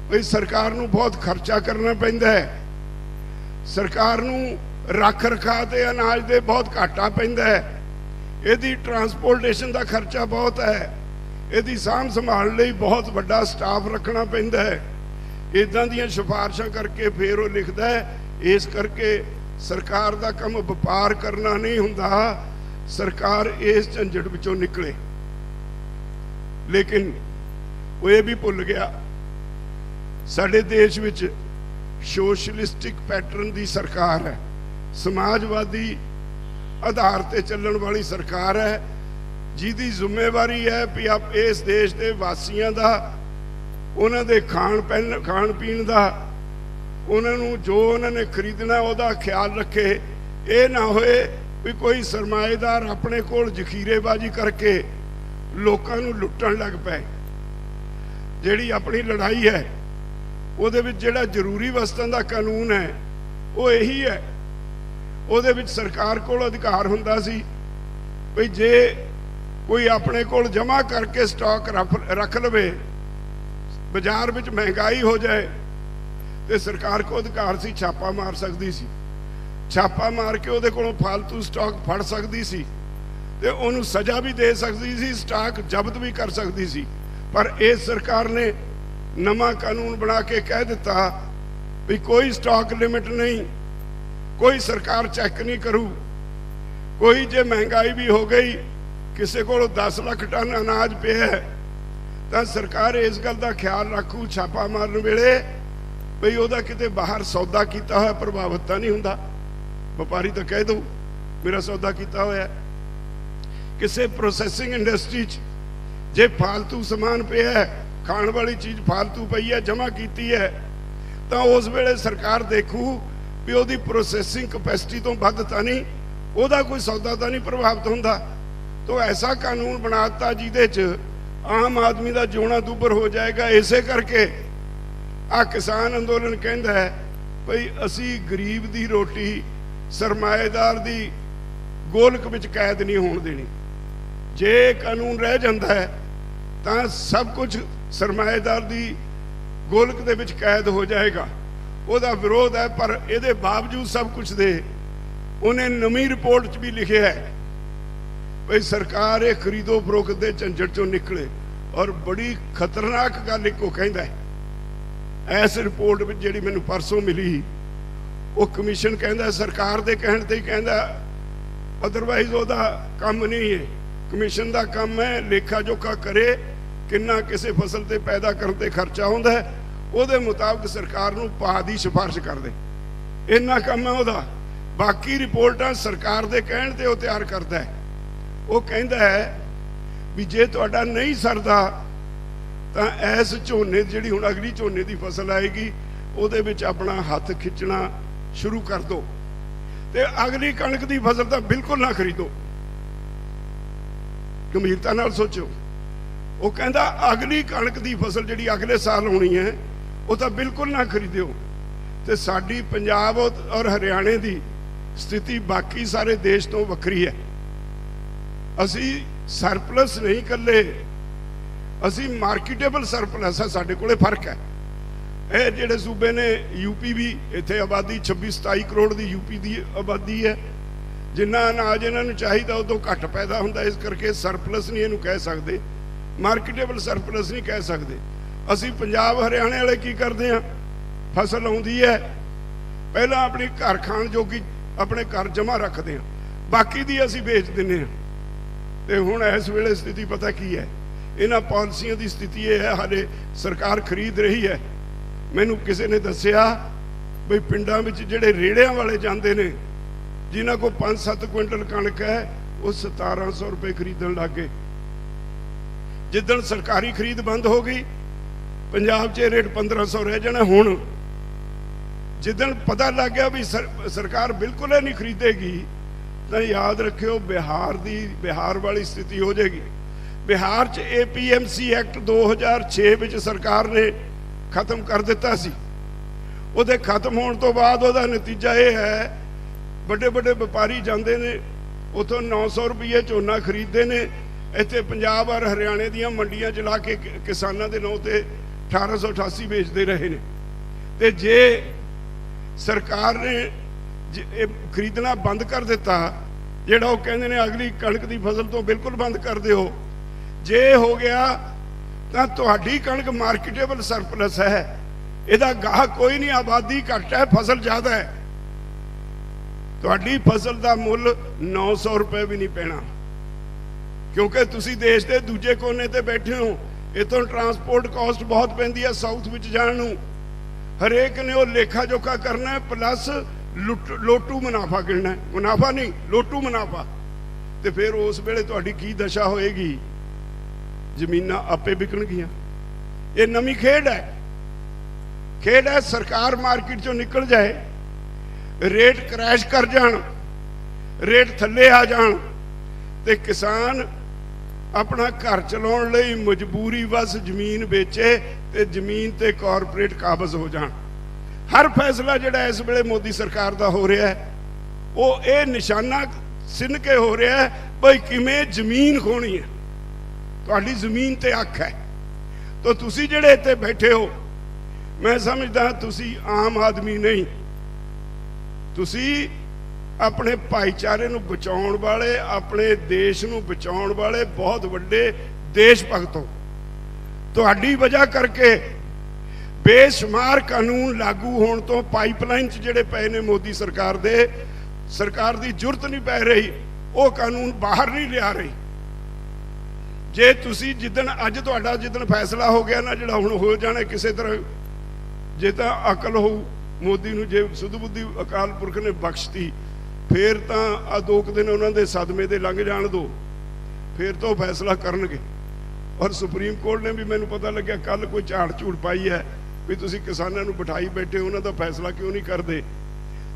ਵੀ ਸਰਕਾਰ ਨੂੰ ਬਹੁਤ ਖਰਚਾ ਕਰਨਾ ਪੈਂਦਾ ਹੈ, ਸਰਕਾਰ ਨੂੰ ਰੱਖ ਰਖਾਅ ਤੇ ਅਨਾਜ ਦੇ ਬਹੁਤ ਘਾਟਾ ਪੈਂਦਾ ਹੈ, ਇਹਦੀ ਟਰਾਂਸਪੋਰਟੇਸ਼ਨ ਦਾ ਖਰਚਾ ਬਹੁਤ ਹੈ, ਇਹਦੀ ਸਾਂਭ ਸੰਭਾਲ ਲਈ ਬਹੁਤ ਵੱਡਾ ਸਟਾਫ ਰੱਖਣਾ ਪੈਂਦਾ ਹੈ। ਇਦਾਂ ਦੀਆਂ ਸਿਫਾਰਿਸ਼ਾਂ ਕਰਕੇ ਫਿਰ ਉਹ ਲਿਖਦਾ ਹੈ, ਇਸ ਕਰਕੇ ਸਰਕਾਰ ਦਾ ਕੰਮ ਵਪਾਰ ਕਰਨਾ ਨਹੀਂ ਹੁੰਦਾ, ਸਰਕਾਰ ਇਸ ਝੰਜਟ ਵਿੱਚੋਂ ਨਿਕਲੇ। ਲੇਕਿਨ ਉਹ ਇਹ ਵੀ ਭੁੱਲ ਗਿਆ, ਸਾਡੇ ਦੇਸ਼ ਵਿੱਚ ਸੋਸ਼ਲਿਸਟਿਕ ਪੈਟਰਨ ਦੀ ਸਰਕਾਰ ਹੈ, ਸਮਾਜਵਾਦੀ ਆਧਾਰ ਤੇ ਚੱਲਣ ਵਾਲੀ ਸਰਕਾਰ ਹੈ, ਜਿਹਦੀ ਜ਼ਿੰਮੇਵਾਰੀ ਹੈ ਵੀ ਆਪ ਇਸ ਦੇਸ਼ ਦੇ ਵਾਸੀਆਂ ਦਾ, ਉਹਨਾਂ ਦੇ ਖਾਣ ਪੀਣ ਦਾ, ਉਹਨਾਂ ਨੂੰ ਜੋ ਉਹਨਾਂ ਨੇ ਖਰੀਦਣਾ ਉਹਦਾ ਖਿਆਲ ਰੱਖੇ। ਇਹ ਨਾ ਹੋਏ ਵੀ ਕੋਈ ਸਰਮਾਏਦਾਰ ਆਪਣੇ ਕੋਲ ਜ਼ਖੀਰੇਬਾਜ਼ੀ ਕਰਕੇ ਲੋਕਾਂ ਨੂੰ ਲੁੱਟਣ ਲੱਗ ਪਏ। ਜਿਹੜੀ ਆਪਣੀ ਲੜਾਈ ਹੈ ਉਹਦੇ ਵਿੱਚ ਜਿਹੜਾ ਜ਼ਰੂਰੀ ਵਸਤਾਂ ਦਾ ਕਾਨੂੰਨ ਹੈ ਉਹ ਇਹੀ ਹੈ। ਉਹਦੇ ਵਿੱਚ ਸਰਕਾਰ ਕੋਲ ਅਧਿਕਾਰ ਹੁੰਦਾ ਸੀ ਵੀ ਜੇ ਕੋਈ ਆਪਣੇ ਕੋਲ ਜਮ੍ਹਾਂ ਕਰਕੇ ਸਟਾਕ ਰੱਖ ਲਵੇ, ਬਾਜ਼ਾਰ ਵਿੱਚ ਮਹਿੰਗਾਈ ਹੋ ਜਾਏ ਤੇ ਸਰਕਾਰ ਕੋਲ ਅਧਿਕਾਰ ਸੀ, ਛਾਪਾ ਮਾਰ ਸਕਦੀ ਸੀ। ਛਾਪਾ ਮਾਰ ਕੇ ਉਹਦੇ ਕੋਲੋਂ ਫਾਲਤੂ ਸਟਾਕ ਫੜ ਸਕਦੀ ਸੀ ਤੇ ਉਹਨੂੰ ਸਜ਼ਾ ਵੀ ਦੇ ਸਕਦੀ ਸੀ, ਸਟਾਕ ਜ਼ਬਤ ਵੀ ਕਰ ਸਕਦੀ ਸੀ। ਪਰ ਇਸ ਸਰਕਾਰ ਨੇ ਨਵਾਂ ਕਾਨੂੰਨ ਬਣਾ ਕੇ ਕਹਿ ਦਿੱਤਾ ਵੀ ਕੋਈ ਸਟਾਕ ਲਿਮਿਟ ਨਹੀਂ, ਕੋਈ ਸਰਕਾਰ ਚੈੱਕ ਨਹੀਂ ਕਰੂ। ਕੋਈ ਜੇ ਮਹਿੰਗਾਈ ਵੀ ਹੋ ਗਈ, ਕਿਸੇ ਕੋਲ 10 ਲੱਖ ਟਨ ਅਨਾਜ ਪਿਆ ਤਾਂ ਸਰਕਾਰ ਇਸ ਗੱਲ ਦਾ ਖਿਆਲ ਰੱਖੂ ਛਾਪਾ ਮਾਰਨ ਵੇਲੇ ਬਈ ਉਹਦਾ ਕਿਤੇ ਬਾਹਰ ਸੌਦਾ ਕੀਤਾ ਹੋਇਆ ਪ੍ਰਭਾਵਿਤ ਤਾਂ ਨਹੀਂ ਹੁੰਦਾ। ਵਪਾਰੀ ਤਾਂ ਕਹਿ ਦਊ ਮੇਰਾ ਸੌਦਾ ਕੀਤਾ ਹੋਇਆ। ਕਿਸੇ ਪ੍ਰੋਸੈਸਿੰਗ ਇੰਡਸਟਰੀ 'ਚ ਜੇ ਫਾਲਤੂ ਸਮਾਨ ਪਿਆ ਹੈ, ਖਾਣ ਵਾਲੀ ਚੀਜ਼ ਫਾਲਤੂ ਪਈ ਹੈ, ਜਮ੍ਹਾਂ ਕੀਤੀ ਹੈ, ਤਾਂ ਉਸ ਵੇਲੇ ਸਰਕਾਰ ਦੇਖੂ ਵੀ ਉਹਦੀ ਪ੍ਰੋਸੈਸਿੰਗ ਕਪੈਸਿਟੀ ਤੋਂ ਵੱਧ ਤਾਂ ਨਹੀਂ, ਉਹਦਾ ਕੋਈ ਸੌਦਾ ਤਾਂ ਨਹੀਂ ਪ੍ਰਭਾਵਿਤ ਹੁੰਦਾ। ਤਾਂ ਐਸਾ ਕਾਨੂੰਨ ਬਣਾ ਦਿੱਤਾ ਜਿਹਦੇ 'ਚ ਆਮ ਆਦਮੀ ਦਾ ਜਿਉਣਾ ਦੁੱਭਰ ਹੋ ਜਾਏਗਾ। ਇਸੇ ਕਰਕੇ ਆ ਕਿਸਾਨ ਅੰਦੋਲਨ ਕਹਿੰਦਾ ਹੈ ਭਈ ਅਸੀਂ ਗਰੀਬ ਦੀ ਰੋਟੀ ਸਰਮਾਏਦਾਰ ਦੀ ਗੋਲਕ ਵਿੱਚ ਕੈਦ ਨਹੀਂ ਹੋਣ ਦੇਣੀ। ਜੇ ਕਾਨੂੰਨ ਰਹਿ ਜਾਂਦਾ ਹੈ ਤਾਂ ਸਭ ਕੁਝ ਸਰਮਾਏਦਾਰ ਦੀ ਗੋਲਕ ਦੇ ਵਿੱਚ ਕੈਦ ਹੋ ਜਾਏਗਾ। ਉਹਦਾ ਵਿਰੋਧ ਹੈ, ਪਰ ਇਹਦੇ ਬਾਵਜੂਦ ਸਭ ਕੁਝ ਦੇ ਉਹਨੇ ਨਵੀਂ ਰਿਪੋਰਟ 'ਚ ਵੀ ਲਿਖਿਆ ਹੈ ਭਈ ਸਰਕਾਰ ਇਹ ਖਰੀਦੋ ਫਰੋਖਤ ਦੇ ਝੰਜਟ 'ਚੋਂ ਨਿਕਲੇ। ਔਰ ਬੜੀ ਖਤਰਨਾਕ ਗੱਲ ਇੱਕ ਉਹ ਕਹਿੰਦਾ ਹੈ ਇਸ ਰਿਪੋਰਟ ਵਿੱਚ ਜਿਹੜੀ ਮੈਨੂੰ ਪਰਸੋਂ ਮਿਲੀ, ਉਹ ਕਮਿਸ਼ਨ ਕਹਿੰਦਾ ਸਰਕਾਰ ਦੇ ਕਹਿਣ ਤੇ ਹੀ ਕਹਿੰਦਾ, ਅਦਰਵਾਈਜ਼ ਉਹਦਾ ਕੰਮ ਨਹੀਂ ਹੈ। ਕਮਿਸ਼ਨ ਦਾ ਕੰਮ ਹੈ ਲੇਖਾ ਜੋਖਾ ਕਰੇ ਕਿੰਨਾ ਕਿਸੇ ਫਸਲ ਤੇ ਪੈਦਾ ਕਰਨ ਤੇ ਖਰਚਾ ਹੁੰਦਾ ਹੈ, ਉਹਦੇ ਮੁਤਾਬਕ ਸਰਕਾਰ ਨੂੰ ਭਾਅ ਦੀ ਸਿਫਾਰਿਸ਼ ਕਰ ਦੇ, ਇੰਨਾ ਕੰਮ ਹੈ ਉਹਦਾ। ਬਾਕੀ ਰਿਪੋਰਟਾਂ ਸਰਕਾਰ ਦੇ ਕਹਿਣ ਤੇ ਉਹ ਤਿਆਰ ਕਰਦਾ ਹੈ। ਉਹ ਕਹਿੰਦਾ ਹੈ ਵੀ ਜੇ ਤੁਹਾਡਾ ਨਹੀਂ ਸਰਦਾ ਤਾਂ ਇਸ ਝੋਨੇ ਜਿਹੜੀ ਹੁਣ ਅਗਲੀ ਝੋਨੇ ਦੀ ਫਸਲ ਆਏਗੀ ਉਹਦੇ ਵਿੱਚ ਆਪਣਾ ਹੱਥ ਖਿੱਚਣਾ ਸ਼ੁਰੂ ਕਰ ਦਿਓ, ਤੇ ਅਗਲੀ ਕਣਕ ਦੀ ਫਸਲ ਤਾਂ ਬਿਲਕੁਲ ਨਾ ਖਰੀਦੋ। ਗੰਭੀਰਤਾ ਨਾਲ ਸੋਚੋ। ਉਹ ਕਹਿੰਦਾ ਅਗਲੀ ਕਣਕ ਦੀ ਫਸਲ ਜਿਹੜੀ ਅਗਲੇ ਸਾਲ ਹੋਣੀ ਹੈ ਉਹ ਤਾਂ ਬਿਲਕੁਲ ਨਾ ਖਰੀਦਿਓ। ਤੇ ਸਾਡੀ ਪੰਜਾਬ ਔਰ ਹਰਿਆਣੇ ਦੀ ਸਥਿਤੀ ਬਾਕੀ ਸਾਰੇ ਦੇਸ਼ ਤੋਂ ਵੱਖਰੀ ਹੈ। ਅਸੀਂ ਸਰਪਲਸ ਨਹੀਂ ਇਕੱਲੇ, ਅਸੀਂ ਮਾਰਕੀਟੇਬਲ ਸਰਪਲਸ ਹੈ। ਸਾਡੇ ਕੋਲੇ ਫਰਕ ਹੈ। ਇਹ ਜਿਹੜੇ ਸੂਬੇ ਨੇ ਯੂਪੀ ਵੀ, ਇੱਥੇ ਆਬਾਦੀ 26-27 ਕਰੋੜ ਦੀ ਯੂਪੀ ਦੀ ਆਬਾਦੀ ਹੈ। ਜਿੰਨਾ ਅਨਾਜ ਇਹਨਾਂ ਨੂੰ ਚਾਹੀਦਾ ਉਦੋਂ ਘੱਟ ਪੈਦਾ ਹੁੰਦਾ, ਇਸ ਕਰਕੇ ਸਰਪਲਸ ਨਹੀਂ ਇਹਨੂੰ ਕਹਿ ਸਕਦੇ, ਮਾਰਕੀਟੇਬਲ ਸਰਪਲਸ ਨਹੀਂ ਕਹਿ ਸਕਦੇ। ਅਸੀਂ ਪੰਜਾਬ ਹਰਿਆਣੇ ਵਾਲੇ ਕੀ ਕਰਦੇ ਹਾਂ, ਫਸਲ ਆਉਂਦੀ ਹੈ ਪਹਿਲਾਂ ਆਪਣੀ ਘਰ ਖਾਣ ਜੋਗੀ ਆਪਣੇ ਘਰ ਜਮ੍ਹਾਂ ਰੱਖਦੇ ਹਾਂ, ਬਾਕੀ ਦੀ ਅਸੀਂ ਵੇਚ ਦਿੰਦੇ ਹਾਂ। ਤੇ ਹੁਣ ਇਸ ਵੇਲੇ ਸਥਿਤੀ ਪਤਾ ਕੀ ਹੈ, ਇਹਨਾਂ ਪਾਲਿਸੀਆਂ ਦੀ ਸਥਿਤੀ ਇਹ ਹੈ, ਹਾਲੇ ਸਰਕਾਰ ਖਰੀਦ ਰਹੀ ਹੈ। ਮੈਨੂੰ ਕਿਸੇ ਨੇ ਦੱਸਿਆ ਬਈ ਪਿੰਡਾਂ ਵਿੱਚ ਜਿਹੜੇ ਰੇੜਿਆਂ ਵਾਲੇ ਜਾਂਦੇ ਨੇ ਜਿਨ੍ਹਾਂ ਕੋਲ 5-7 ਕੁਇੰਟਲ ਕਣਕ ਹੈ ਉਹ 1700 ਰੁਪਏ ਖਰੀਦਣ ਲੱਗ ਗਏ। ਜਿੱਦਣ ਸਰਕਾਰੀ ਖਰੀਦ ਬੰਦ ਹੋ ਗਈ ਪੰਜਾਬ 'ਚ ਰੇਟ 1500 ਰਹਿ ਜਾਣਾ। ਹੁਣ ਜਿੱਦਣ ਪਤਾ ਲੱਗ ਗਿਆ ਵੀ ਸਰਕਾਰ ਬਿਲਕੁਲ ਹੀ ਨਹੀਂ ਖਰੀਦੇਗੀ ਤਾਂ ਯਾਦ ਰੱਖਿਓ ਬਿਹਾਰ ਵਾਲੀ ਸਥਿਤੀ ਹੋ ਜਾਏਗੀ। ਬਿਹਾਰ 'ਚ APMC ਐਕਟ 2006 ਵਿੱਚ ਸਰਕਾਰ ਨੇ ਖਤਮ ਕਰ ਦਿੱਤਾ ਸੀ। ਉਹਦੇ ਖਤਮ ਹੋਣ ਤੋਂ ਬਾਅਦ ਉਹਦਾ ਨਤੀਜਾ ਇਹ ਹੈ ਵੱਡੇ ਵੱਡੇ ਵਪਾਰੀ ਜਾਂਦੇ ਨੇ ਉਥੋਂ 900 ਰੁਪਏ ਝੋਨਾ ਖਰੀਦਦੇ ਨੇ, ਇੱਥੇ ਪੰਜਾਬ ਔਰ ਹਰਿਆਣੇ ਦੀਆਂ ਮੰਡੀਆਂ 'ਚ ਲਾ ਕੇ ਕਿਸਾਨਾਂ ਦੇ ਨਾਂ ਤੇ 1888 ਵੇਚਦੇ ਰਹੇ ਨੇ। ਤੇ ਜੇ ਸਰਕਾਰ ਨੇ ਇਹ ਖਰੀਦਣਾ ਬੰਦ ਕਰ ਦਿੱਤਾ, ਜਿਹੜਾ ਉਹ ਕਹਿੰਦੇ ਨੇ ਅਗਲੀ ਕਣਕ ਦੀ ਫਸਲ ਤੋਂ ਬਿਲਕੁਲ ਬੰਦ ਕਰ ਦਿਓ, ਜੇ ਹੋ ਗਿਆ ਤਾਂ ਤੁਹਾਡੀ ਕਣਕ ਮਾਰਕੀਟੇਬਲ ਸਰਪਲਸ ਹੈ, ਇਹਦਾ ਗਾਹਕ ਕੋਈ ਨਹੀਂ, ਆਬਾਦੀ ਘੱਟ ਹੈ, ਫਸਲ ਜ਼ਿਆਦਾ ਹੈ, ਤੁਹਾਡੀ ਫਸਲ ਦਾ ਮੁੱਲ 900 ਰੁਪਏ ਵੀ ਨਹੀਂ ਪੈਣਾ, ਕਿਉਂਕਿ ਤੁਸੀਂ ਦੇਸ਼ ਦੇ ਦੂਜੇ ਕੋਨੇ ਤੇ ਬੈਠੇ ਹੋ। ਇੱਥੋਂ ਟਰਾਂਸਪੋਰਟ ਕਾਸਟ ਬਹੁਤ ਪੈਂਦੀ ਹੈ ਸਾਊਥ ਵਿੱਚ ਜਾਣ ਨੂੰ। ਹਰੇਕ ਨੇ ਉਹ ਲੇਖਾ ਜੋਖਾ ਕਰਨਾ ਹੈ, ਪਲੱਸ ਲੋਟੂ ਮੁਨਾਫਾ ਗਿਣਨਾ ਹੈ, ਮੁਨਾਫਾ ਨਹੀਂ ਲੋਟੂ ਮੁਨਾਫਾ। ਤੇ ਫਿਰ ਉਸ ਵੇਲੇ ਤੁਹਾਡੀ ਕੀ ਦਸ਼ਾ ਹੋਏਗੀ, ਜ਼ਮੀਨਾਂ ਆਪੇ ਵਿਕਣਗੀਆਂ। ਇਹ ਨਵੀਂ ਖੇਡ ਹੈ, ਖੇਡ ਹੈ ਸਰਕਾਰ ਮਾਰਕੀਟ ਚੋਂ ਨਿਕਲ ਜਾਏ, ਰੇਟ ਕ੍ਰੈਸ਼ ਕਰ ਜਾਣ, ਰੇਟ ਥੱਲੇ ਆ ਜਾਣ, ਤੇ ਕਿਸਾਨ ਆਪਣਾ ਘਰ ਚਲਾਉਣ ਲਈ ਮਜਬੂਰੀ ਵਸ ਜ਼ਮੀਨ ਵੇਚੇ ਤੇ ਜ਼ਮੀਨ ਤੇ ਕਾਰਪੋਰੇਟ ਕਾਬਜ਼ ਹੋ ਜਾਣ। ਹਰ ਫੈਸਲਾ ਜਿਹੜਾ ਇਸ ਵੇਲੇ ਮੋਦੀ ਸਰਕਾਰ ਦਾ ਹੋ ਰਿਹਾ ਹੈ ਉਹ ਇਹ ਨਿਸ਼ਾਨਾ ਸਿੱਧ ਕੇ ਹੋ ਰਿਹਾ ਹੈ ਬਈ ਕਿਵੇਂ ਜ਼ਮੀਨ ਖੋਣੀ ਹੈ। ਤੁਹਾਡੀ ਜ਼ਮੀਨ ਤੇ ਅੱਖ ਹੈ। ਤਾਂ ਤੁਸੀਂ ਜਿਹੜੇ ਇੱਥੇ ਬੈਠੇ ਹੋ, ਮੈਂ ਸਮਝਦਾ ਤੁਸੀਂ ਆਮ ਆਦਮੀ ਨਹੀਂ, ਤੁਸੀਂ ਆਪਣੇ ਭਾਈਚਾਰੇ ਨੂੰ ਬਚਾਉਣ ਵਾਲੇ, ਆਪਣੇ ਦੇਸ਼ ਨੂੰ ਬਚਾਉਣ ਵਾਲੇ ਬਹੁਤ ਵੱਡੇ ਦੇਸ਼ ਭਗਤ ਹੋ। ਤੁਹਾਡੀ ਵਜ੍ਹਾ ਕਰਕੇ ਬੇਸ਼ੁਮਾਰ ਕਾਨੂੰਨ ਲਾਗੂ ਹੋਣ ਤੋਂ ਪਾਈਪਲਾਈਨ 'ਚ ਜਿਹੜੇ ਪਏ ਨੇ ਮੋਦੀ ਸਰਕਾਰ ਦੇ, ਸਰਕਾਰ ਦੀ ਜ਼ਰੂਰਤ ਨਹੀਂ ਪੈ ਰਹੀ, ਉਹ ਕਾਨੂੰਨ ਬਾਹਰ ਨਹੀਂ ਲਿਆ ਰਹੀ। ਜੇ ਤੁਸੀਂ ਜਿੱਦਣ ਅੱਜ ਤੁਹਾਡਾ ਜਿੱਦਣ ਫੈਸਲਾ ਹੋ ਗਿਆ ਨਾ ਜਿਹੜਾ ਹੁਣ ਹੋ ਜਾਣਾ ਕਿਸੇ ਤਰ੍ਹਾਂ, ਜੇ ਤਾਂ ਅਕਲ ਹੋਊ ਮੋਦੀ ਨੂੰ, ਜੇ ਸੁਧ ਬੁੱਧੀ ਅਕਾਲ ਪੁਰਖ ਨੇ ਬਖਸ਼ਤੀ, ਫੇਰ ਤਾਂ ਆ 2 ਦਿਨ ਉਹਨਾਂ ਦੇ ਸਦਮੇ ਦੇ ਲੰਘ ਜਾਣ ਦਿਓ, ਫੇਰ ਤਾਂ ਉਹ ਫੈਸਲਾ ਕਰਨਗੇ। ਔਰ ਸੁਪਰੀਮ ਕੋਰਟ ਨੇ ਵੀ ਮੈਨੂੰ ਪਤਾ ਲੱਗਿਆ ਕੱਲ ਕੋਈ ਝਾੜ ਝੂੜ ਪਾਈ ਹੈ ਵੀ ਤੁਸੀਂ ਕਿਸਾਨਾਂ ਨੂੰ ਬਿਠਾਈ ਬੈਠੇ, ਉਹਨਾਂ ਦਾ ਫੈਸਲਾ ਕਿਉਂ ਨਹੀਂ ਕਰਦੇ।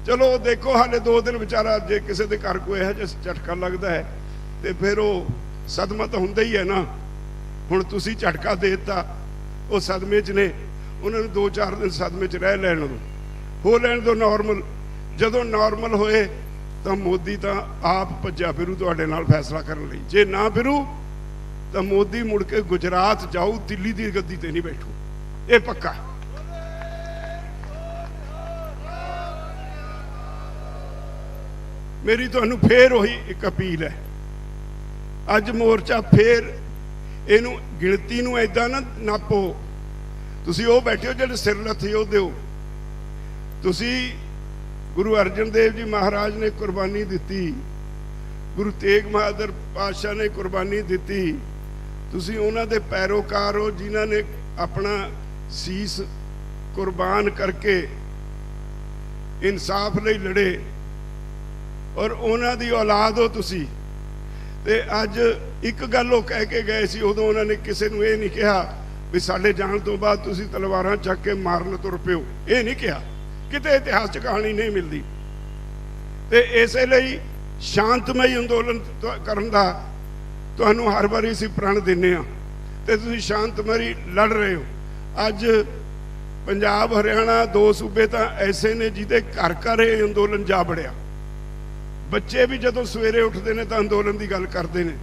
ਚਲੋ ਦੇਖੋ, ਹਾਲੇ 2 ਦਿਨ ਵਿਚਾਰਾ ਜੇ ਕਿਸੇ ਦੇ ਘਰ ਕੋਈ ਇਹੋ ਜਿਹਾ ਝਟਕਾ ਲੱਗਦਾ ਹੈ ਤੇ ਫਿਰ ਉਹ ਸਦਮਾ ਤਾਂ ਹੁੰਦਾ ਹੀ ਹੈ ਨਾ। ਹੁਣ ਤੁਸੀਂ ਝਟਕਾ ਦੇ ਦਿੱਤਾ, ਉਹ ਸਦਮੇ 'ਚ ਨੇ, ਉਹਨਾਂ ਨੂੰ 2-4 ਦਿਨ ਸਦਮੇ 'ਚ ਰਹਿ ਲੈਣ ਦਿਓ, ਹੋ ਲੈਣ ਦਿਓ ਨਾਰਮਲ। ਜਦੋਂ ਨਾਰਮਲ ਹੋਏ ਤਾਂ ਮੋਦੀ ਤਾਂ ਆਪ ਭੱਜਿਆ ਫਿਰੂ ਤੁਹਾਡੇ ਨਾਲ ਫੈਸਲਾ ਕਰਨ ਲਈ। ਜੇ ਨਾ ਫਿਰੂ ਤਾਂ ਮੋਦੀ ਮੁੜ ਕੇ ਗੁਜਰਾਤ ਜਾਊ, ਦਿੱਲੀ ਦੀ ਗੱਦੀ ਤੇ ਨਹੀਂ ਬੈਠੂ, ਇਹ ਪੱਕਾ। ਮੇਰੀ ਤੁਹਾਨੂੰ ਫੇਰ ਉਹੀ ਇੱਕ ਅਪੀਲ ਹੈ, ਅੱਜ ਮੋਰਚਾ ਫੇਰ ਇਹਨੂੰ ਗਿਣਤੀ ਨੂੰ ਏਦਾਂ ਨਾ ਨਾਪੋ। ਤੁਸੀਂ ਉਹ ਬੈਠੇ ਹੋ ਜਿਹੜੇ ਸਿਰ ਲੱਥੇ ਯੋਧੇ ਹੋ। ਤੁਸੀਂ ਗੁਰੂ ਅਰਜਨ ਦੇਵ ਜੀ ਮਹਾਰਾਜ ਨੇ ਕੁਰਬਾਨੀ ਦਿੱਤੀ, ਗੁਰੂ ਤੇਗ ਬਹਾਦਰ ਪਾਤਸ਼ਾਹ ਨੇ ਕੁਰਬਾਨੀ ਦਿੱਤੀ, ਤੁਸੀਂ ਉਹਨਾਂ ਦੇ ਪੈਰੋਕਾਰ ਹੋ ਜਿਨ੍ਹਾਂ ਨੇ ਆਪਣਾ ਸੀਸ ਕੁਰਬਾਨ ਕਰਕੇ ਇਨਸਾਫ ਲਈ ਲੜੇ, ਔਰ ਉਹਨਾਂ ਦੀ ਔਲਾਦ ਹੋ ਤੁਸੀਂ। ਤੇ ਅੱਜ ਇੱਕ ਗੱਲ ਉਹ ਕਹਿ ਕੇ ਗਏ ਸੀ, ਉਦੋਂ ਉਹਨਾਂ ਨੇ ਕਿਸੇ ਨੂੰ ਇਹ ਨਹੀਂ ਕਿਹਾ ਵੀ ਸਾਡੇ ਜਾਣ ਤੋਂ ਬਾਅਦ ਤੁਸੀਂ ਤਲਵਾਰਾਂ ਚੱਕ ਕੇ ਮਾਰਨ ਤੁਰ ਪਿਓ, ਇਹ ਨਹੀਂ ਕਿਹਾ, ਕਿਤੇ ਇਤਿਹਾਸ 'ਚ ਕਹਾਣੀ ਨਹੀਂ ਮਿਲਦੀ। ਤੇ ਇਸੇ ਲਈ ਸ਼ਾਂਤਮਈ ਅੰਦੋਲਨ ਕਰਨ ਦਾ ਤੁਹਾਨੂੰ ਹਰ ਵਾਰੀ ਅਸੀਂ ਪ੍ਰਣ ਦਿੰਦੇ ਹਾਂ ਤੇ ਤੁਸੀਂ ਸ਼ਾਂਤਮਈ ਲੜ ਰਹੇ ਹੋ। ਅੱਜ ਪੰਜਾਬ ਹਰਿਆਣਾ 2 ਸੂਬੇ ਤਾਂ ਐਸੇ ਨੇ ਜਿਹਦੇ ਘਰ ਘਰ ਇਹ ਅੰਦੋਲਨ ਜਾ ਵੜਿਆ। ਬੱਚੇ ਵੀ ਜਦੋਂ ਸਵੇਰੇ ਉੱਠਦੇ ਨੇ ਤਾਂ ਅੰਦੋਲਨ ਦੀ ਗੱਲ ਕਰਦੇ ਨੇ।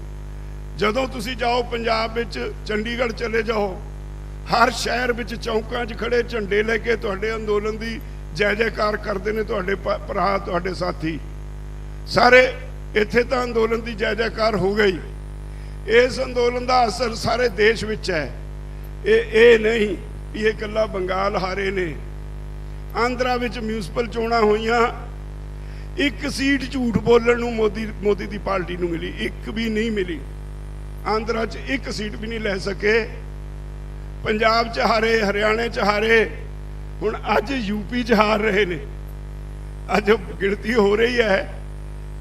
ਜਦੋਂ ਤੁਸੀਂ ਜਾਓ ਪੰਜਾਬ ਵਿੱਚ, ਚੰਡੀਗੜ੍ਹ ਚਲੇ ਜਾਓ, ਹਰ ਸ਼ਹਿਰ ਵਿੱਚ ਚੌਂਕਾਂ 'ਚ ਖੜੇ ਝੰਡੇ ਲੈ ਕੇ ਤੁਹਾਡੇ ਅੰਦੋਲਨ ਦੀ ਜੈ ਜੈਕਾਰ ਕਰਦੇ ਨੇ ਤੁਹਾਡੇ ਭਰਾ, ਤੁਹਾਡੇ ਸਾਥੀ ਸਾਰੇ। ਇੱਥੇ ਤਾਂ ਅੰਦੋਲਨ ਦੀ ਜੈ ਜੈਕਾਰ ਹੋ ਗਈ। ਇਸ ਅੰਦੋਲਨ ਦਾ ਅਸਰ ਸਾਰੇ ਦੇਸ਼ ਵਿੱਚ ਹੈ। ਇਹ ਨਹੀਂ ਵੀ ਇਹ ਇਕੱਲਾ ਬੰਗਾਲ ਹਾਰੇ ਨੇ। ਆਂਧਰਾ ਵਿੱਚ ਮਿਊਨਿਸਪਲ ਚੋਣਾਂ ਹੋਈਆਂ, 1 ਸੀਟ ਝੂਠ ਬੋਲਣ ਨੂੰ ਮੋਦੀ ਦੀ ਪਾਰਟੀ ਨੂੰ ਮਿਲੀ, 1 ਵੀ ਨਹੀਂ ਮਿਲੀ। ਆਂਧਰਾ 'ਚ 1 ਸੀਟ ਵੀ ਨਹੀਂ ਲੈ ਸਕੇ। ਪੰਜਾਬ 'ਚ ਹਾਰੇ, ਹਰਿਆਣੇ 'ਚ ਹਾਰੇ, ਹੁਣ ਅੱਜ ਯੂਪੀ 'ਚ ਹਾਰ ਰਹੇ ਨੇ। ਅੱਜ ਗਿਣਤੀ ਹੋ ਰਹੀ ਹੈ,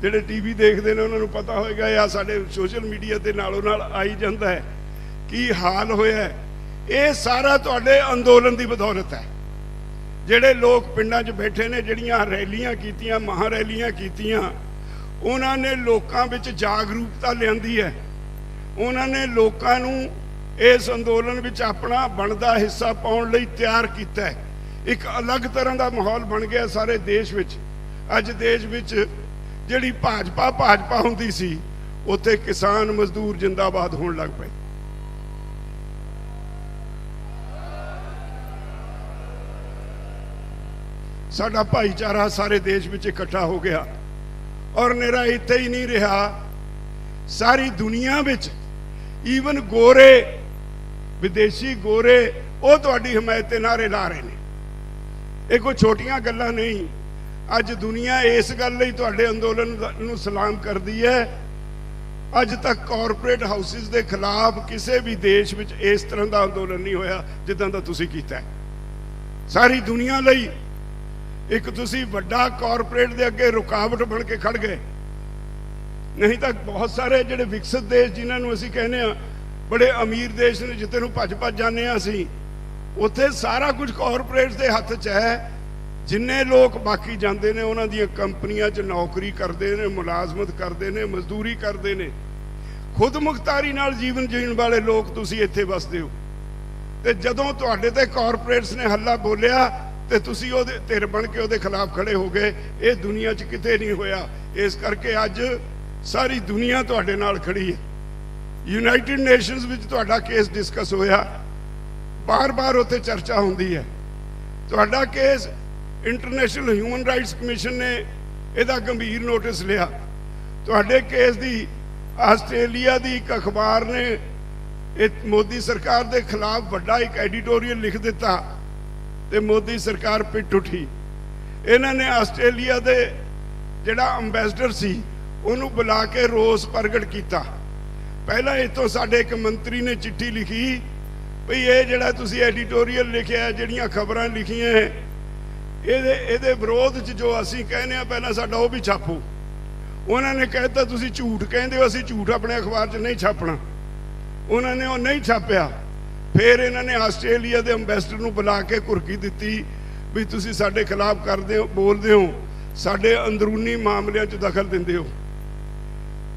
ਜਿਹੜੇ ਟੀਵੀ ਦੇਖਦੇ ਨੇ ਉਹਨਾਂ ਨੂੰ ਪਤਾ ਹੋਏਗਾ, ਜਾਂ ਸਾਡੇ ਸੋਸ਼ਲ ਮੀਡੀਆ ਤੇ ਨਾਲੋਂ ਨਾਲ ਆਈ ਜਾਂਦਾ ਹੈ ਕੀ ਹਾਲ ਹੋਇਆ। ਇਹ ਸਾਰਾ ਤੁਹਾਡੇ ਅੰਦੋਲਨ ਦੀ ਬਦੌਲਤ ਹੈ। ਜਿਹੜੇ ਲੋਕ ਪਿੰਡਾਂ 'ਚ ਬੈਠੇ ਨੇ, ਜਿਹੜੀਆਂ ਰੈਲੀਆਂ ਕੀਤੀਆਂ, ਮਹਾ ਰੈਲੀਆਂ ਕੀਤੀਆਂ, ਉਹਨਾਂ ਨੇ ਲੋਕਾਂ ਵਿੱਚ ਜਾਗਰੂਕਤਾ ਲਿਆਂਦੀ ਹੈ। ਉਹਨਾਂ ਨੇ ਲੋਕਾਂ ਨੂੰ ਇਸ ਅੰਦੋਲਨ ਵਿੱਚ ਆਪਣਾ ਬਣਦਾ ਹਿੱਸਾ ਪਾਉਣ ਲਈ ਤਿਆਰ ਕੀਤਾ ਹੈ। ਇੱਕ ਅਲੱਗ ਤਰ੍ਹਾਂ ਦਾ ਮਾਹੌਲ ਬਣ ਗਿਆ ਸਾਰੇ ਦੇਸ਼ ਵਿੱਚ। ਅੱਜ ਦੇਸ਼ ਵਿੱਚ ਜਿਹੜੀ ਭਾਜਪਾ ਹੁੰਦੀ ਸੀ, ਉੱਥੇ ਕਿਸਾਨ ਮਜ਼ਦੂਰ ਜਿੰਦਾਬਾਦ ਹੋਣ ਲੱਗ ਪਏ। ਸਾਡਾ ਭਾਈਚਾਰਾ ਸਾਰੇ ਦੇਸ਼ ਵਿੱਚ ਇਕੱਠਾ ਹੋ ਗਿਆ। ਔਰ ਨਿਰਾ ਇੱਥੇ ਹੀ ਨਹੀਂ ਰਿਹਾ, ਸਾਰੀ ਦੁਨੀਆ ਵਿੱਚ ਈਵਨ ਗੋਰੇ, ਵਿਦੇਸ਼ੀ ਗੋਰੇ, ਉਹ ਤੁਹਾਡੀ ਹਮਾਇਤ ਤੇ ਨਾਅਰੇ ਲਾ ਰਹੇ ਨੇ। ਇਹ ਕੋਈ ਛੋਟੀਆਂ ਗੱਲਾਂ ਨਹੀਂ। ਅੱਜ ਦੁਨੀਆ ਇਸ ਗੱਲ ਲਈ ਤੁਹਾਡੇ ਅੰਦੋਲਨ ਨੂੰ ਸਲਾਮ ਕਰਦੀ ਹੈ। ਅੱਜ ਤੱਕ ਕਾਰਪੋਰੇਟ ਹਾਊਸਿਸ ਦੇ ਖਿਲਾਫ ਕਿਸੇ ਵੀ ਦੇਸ਼ ਵਿੱਚ ਇਸ ਤਰ੍ਹਾਂ ਦਾ ਅੰਦੋਲਨ ਨਹੀਂ ਹੋਇਆ ਜਿੱਦਾਂ ਦਾ ਤੁਸੀਂ ਕੀਤਾ ਹੈ। ਸਾਰੀ ਦੁਨੀਆ ਲਈ ਇੱਕ ਤੁਸੀਂ ਵੱਡਾ ਕਾਰਪੋਰੇਟ ਦੇ ਅੱਗੇ ਰੁਕਾਵਟ ਬਣ ਕੇ ਖੜ ਗਏ। ਨਹੀਂ ਤਾਂ ਬਹੁਤ ਸਾਰੇ ਜਿਹੜੇ ਵਿਕਸਿਤ ਦੇਸ਼, ਜਿਨ੍ਹਾਂ ਨੂੰ ਅਸੀਂ ਕਹਿੰਦੇ ਆ ਬੜੇ ਅਮੀਰ ਦੇਸ਼ ਨੇ, ਜਿੱਥੇ ਨੂੰ ਭੱਜ ਜਾਂਦੇ ਆ ਅਸੀਂ, ਉੱਥੇ ਸਾਰਾ ਕੁਝ ਕਾਰਪੋਰੇਟਸ ਦੇ ਹੱਥ 'ਚ ਹੈ। ਜਿੰਨੇ ਲੋਕ ਬਾਕੀ ਜਾਂਦੇ ਨੇ ਉਹਨਾਂ ਦੀਆਂ ਕੰਪਨੀਆਂ 'ਚ ਨੌਕਰੀ ਕਰਦੇ ਨੇ, ਮੁਲਾਜ਼ਮਤ ਕਰਦੇ ਨੇ, ਮਜ਼ਦੂਰੀ ਕਰਦੇ ਨੇ, ਖੁਦ ਮੁਖਤਾਰੀ ਨਾਲ ਜੀਵਨ ਜੀਣ ਵਾਲੇ ਲੋਕ ਤੁਸੀਂ ਇੱਥੇ ਵਸਦੇ ਹੋ। ਤੇ ਜਦੋਂ ਤੁਹਾਡੇ ਤੇ ਕਾਰਪੋਰੇਟਸ ਨੇ ਹੱਲਾ ਬੋਲਿਆ ਤੇ ਤੁਸੀਂ ਉਹਦੇ ਧਿਰ ਬਣ ਕੇ ਉਹਦੇ ਖਿਲਾਫ ਖੜੇ ਹੋ ਗਏ। ਇਹ ਦੁਨੀਆ 'ਚ ਕਿਤੇ ਨਹੀਂ ਹੋਇਆ। ਇਸ ਕਰਕੇ ਅੱਜ ਸਾਰੀ ਦੁਨੀਆ ਤੁਹਾਡੇ ਨਾਲ ਖੜੀ ਹੈ। ਯੂਨਾਈਟਿਡ ਨੇਸ਼ਨਸ ਵਿੱਚ ਤੁਹਾਡਾ ਕੇਸ ਡਿਸਕਸ ਹੋਇਆ, ਬਾਰ-ਬਾਰ ਉੱਥੇ ਚਰਚਾ ਹੁੰਦੀ ਹੈ। ਤੁਹਾਡਾ case international human rights commission ਨੇ ਇਹਦਾ ਗੰਭੀਰ ਨੋਟਿਸ ਲਿਆ। ਤੁਹਾਡੇ ਕੇਸ ਦੀ ਆਸਟ੍ਰੇਲੀਆ ਦੀ ਇੱਕ ਅਖਬਾਰ ਨੇ ਇਹ ਮੋਦੀ ਸਰਕਾਰ ਦੇ ਖਿਲਾਫ ਵੱਡਾ ਇੱਕ ਐਡੀਟੋਰੀਅਲ ਲਿਖ ਦਿੱਤਾ ਤੇ ਮੋਦੀ ਸਰਕਾਰ ਪਿੱਟ ਉੱਠੀ। ਇਹਨਾਂ ਨੇ ਆਸਟ੍ਰੇਲੀਆ ਦੇ ਜਿਹੜਾ ਅੰਬੈਸਡਰ ਸੀ ਉਹਨੂੰ ਬੁਲਾ ਕੇ ਰੋਸ ਪ੍ਰਗਟ ਕੀਤਾ ਪਹਿਲਾਂ ਇੱਥੋਂ ਸਾਡੇ ਇੱਕ ਮੰਤਰੀ ਨੇ ਚਿੱਠੀ ਲਿਖੀ ਵੀ ਇਹ ਜਿਹੜਾ ਤੁਸੀਂ ਐਡੀਟੋਰੀਅਲ ਲਿਖਿਆ, ਜਿਹੜੀਆਂ ਖਬਰਾਂ ਲਿਖੀਆਂ ਇਹਦੇ ਵਿਰੋਧ 'ਚ ਜੋ ਅਸੀਂ ਕਹਿੰਦੇ ਆ ਪਹਿਲਾਂ ਸਾਡਾ ਉਹ ਵੀ ਛਾਪੋ। ਉਹਨਾਂ ਨੇ ਕਹਿਤਾ ਤੁਸੀਂ ਝੂਠ ਕਹਿੰਦੇ ਹੋ, ਅਸੀਂ ਝੂਠ ਆਪਣੇ ਅਖਬਾਰ 'ਚ ਨਹੀਂ ਛਾਪਣਾ। ਉਹਨਾਂ ਨੇ ਉਹ ਨਹੀਂ ਛਾਪਿਆ। ਫਿਰ ਇਹਨਾਂ ਨੇ ਆਸਟ੍ਰੇਲੀਆ ਦੇ ਅੰਬੈਸਡਰ ਨੂੰ ਬੁਲਾ ਕੇ ਘੁਰਕੀ ਦਿੱਤੀ ਵੀ ਤੁਸੀਂ ਸਾਡੇ ਖਿਲਾਫ ਕਰਦੇ ਹੋ, ਬੋਲਦੇ ਹੋ, ਸਾਡੇ ਅੰਦਰੂਨੀ ਮਾਮਲਿਆਂ 'ਚ ਦਖਲ ਦਿੰਦੇ ਹੋ।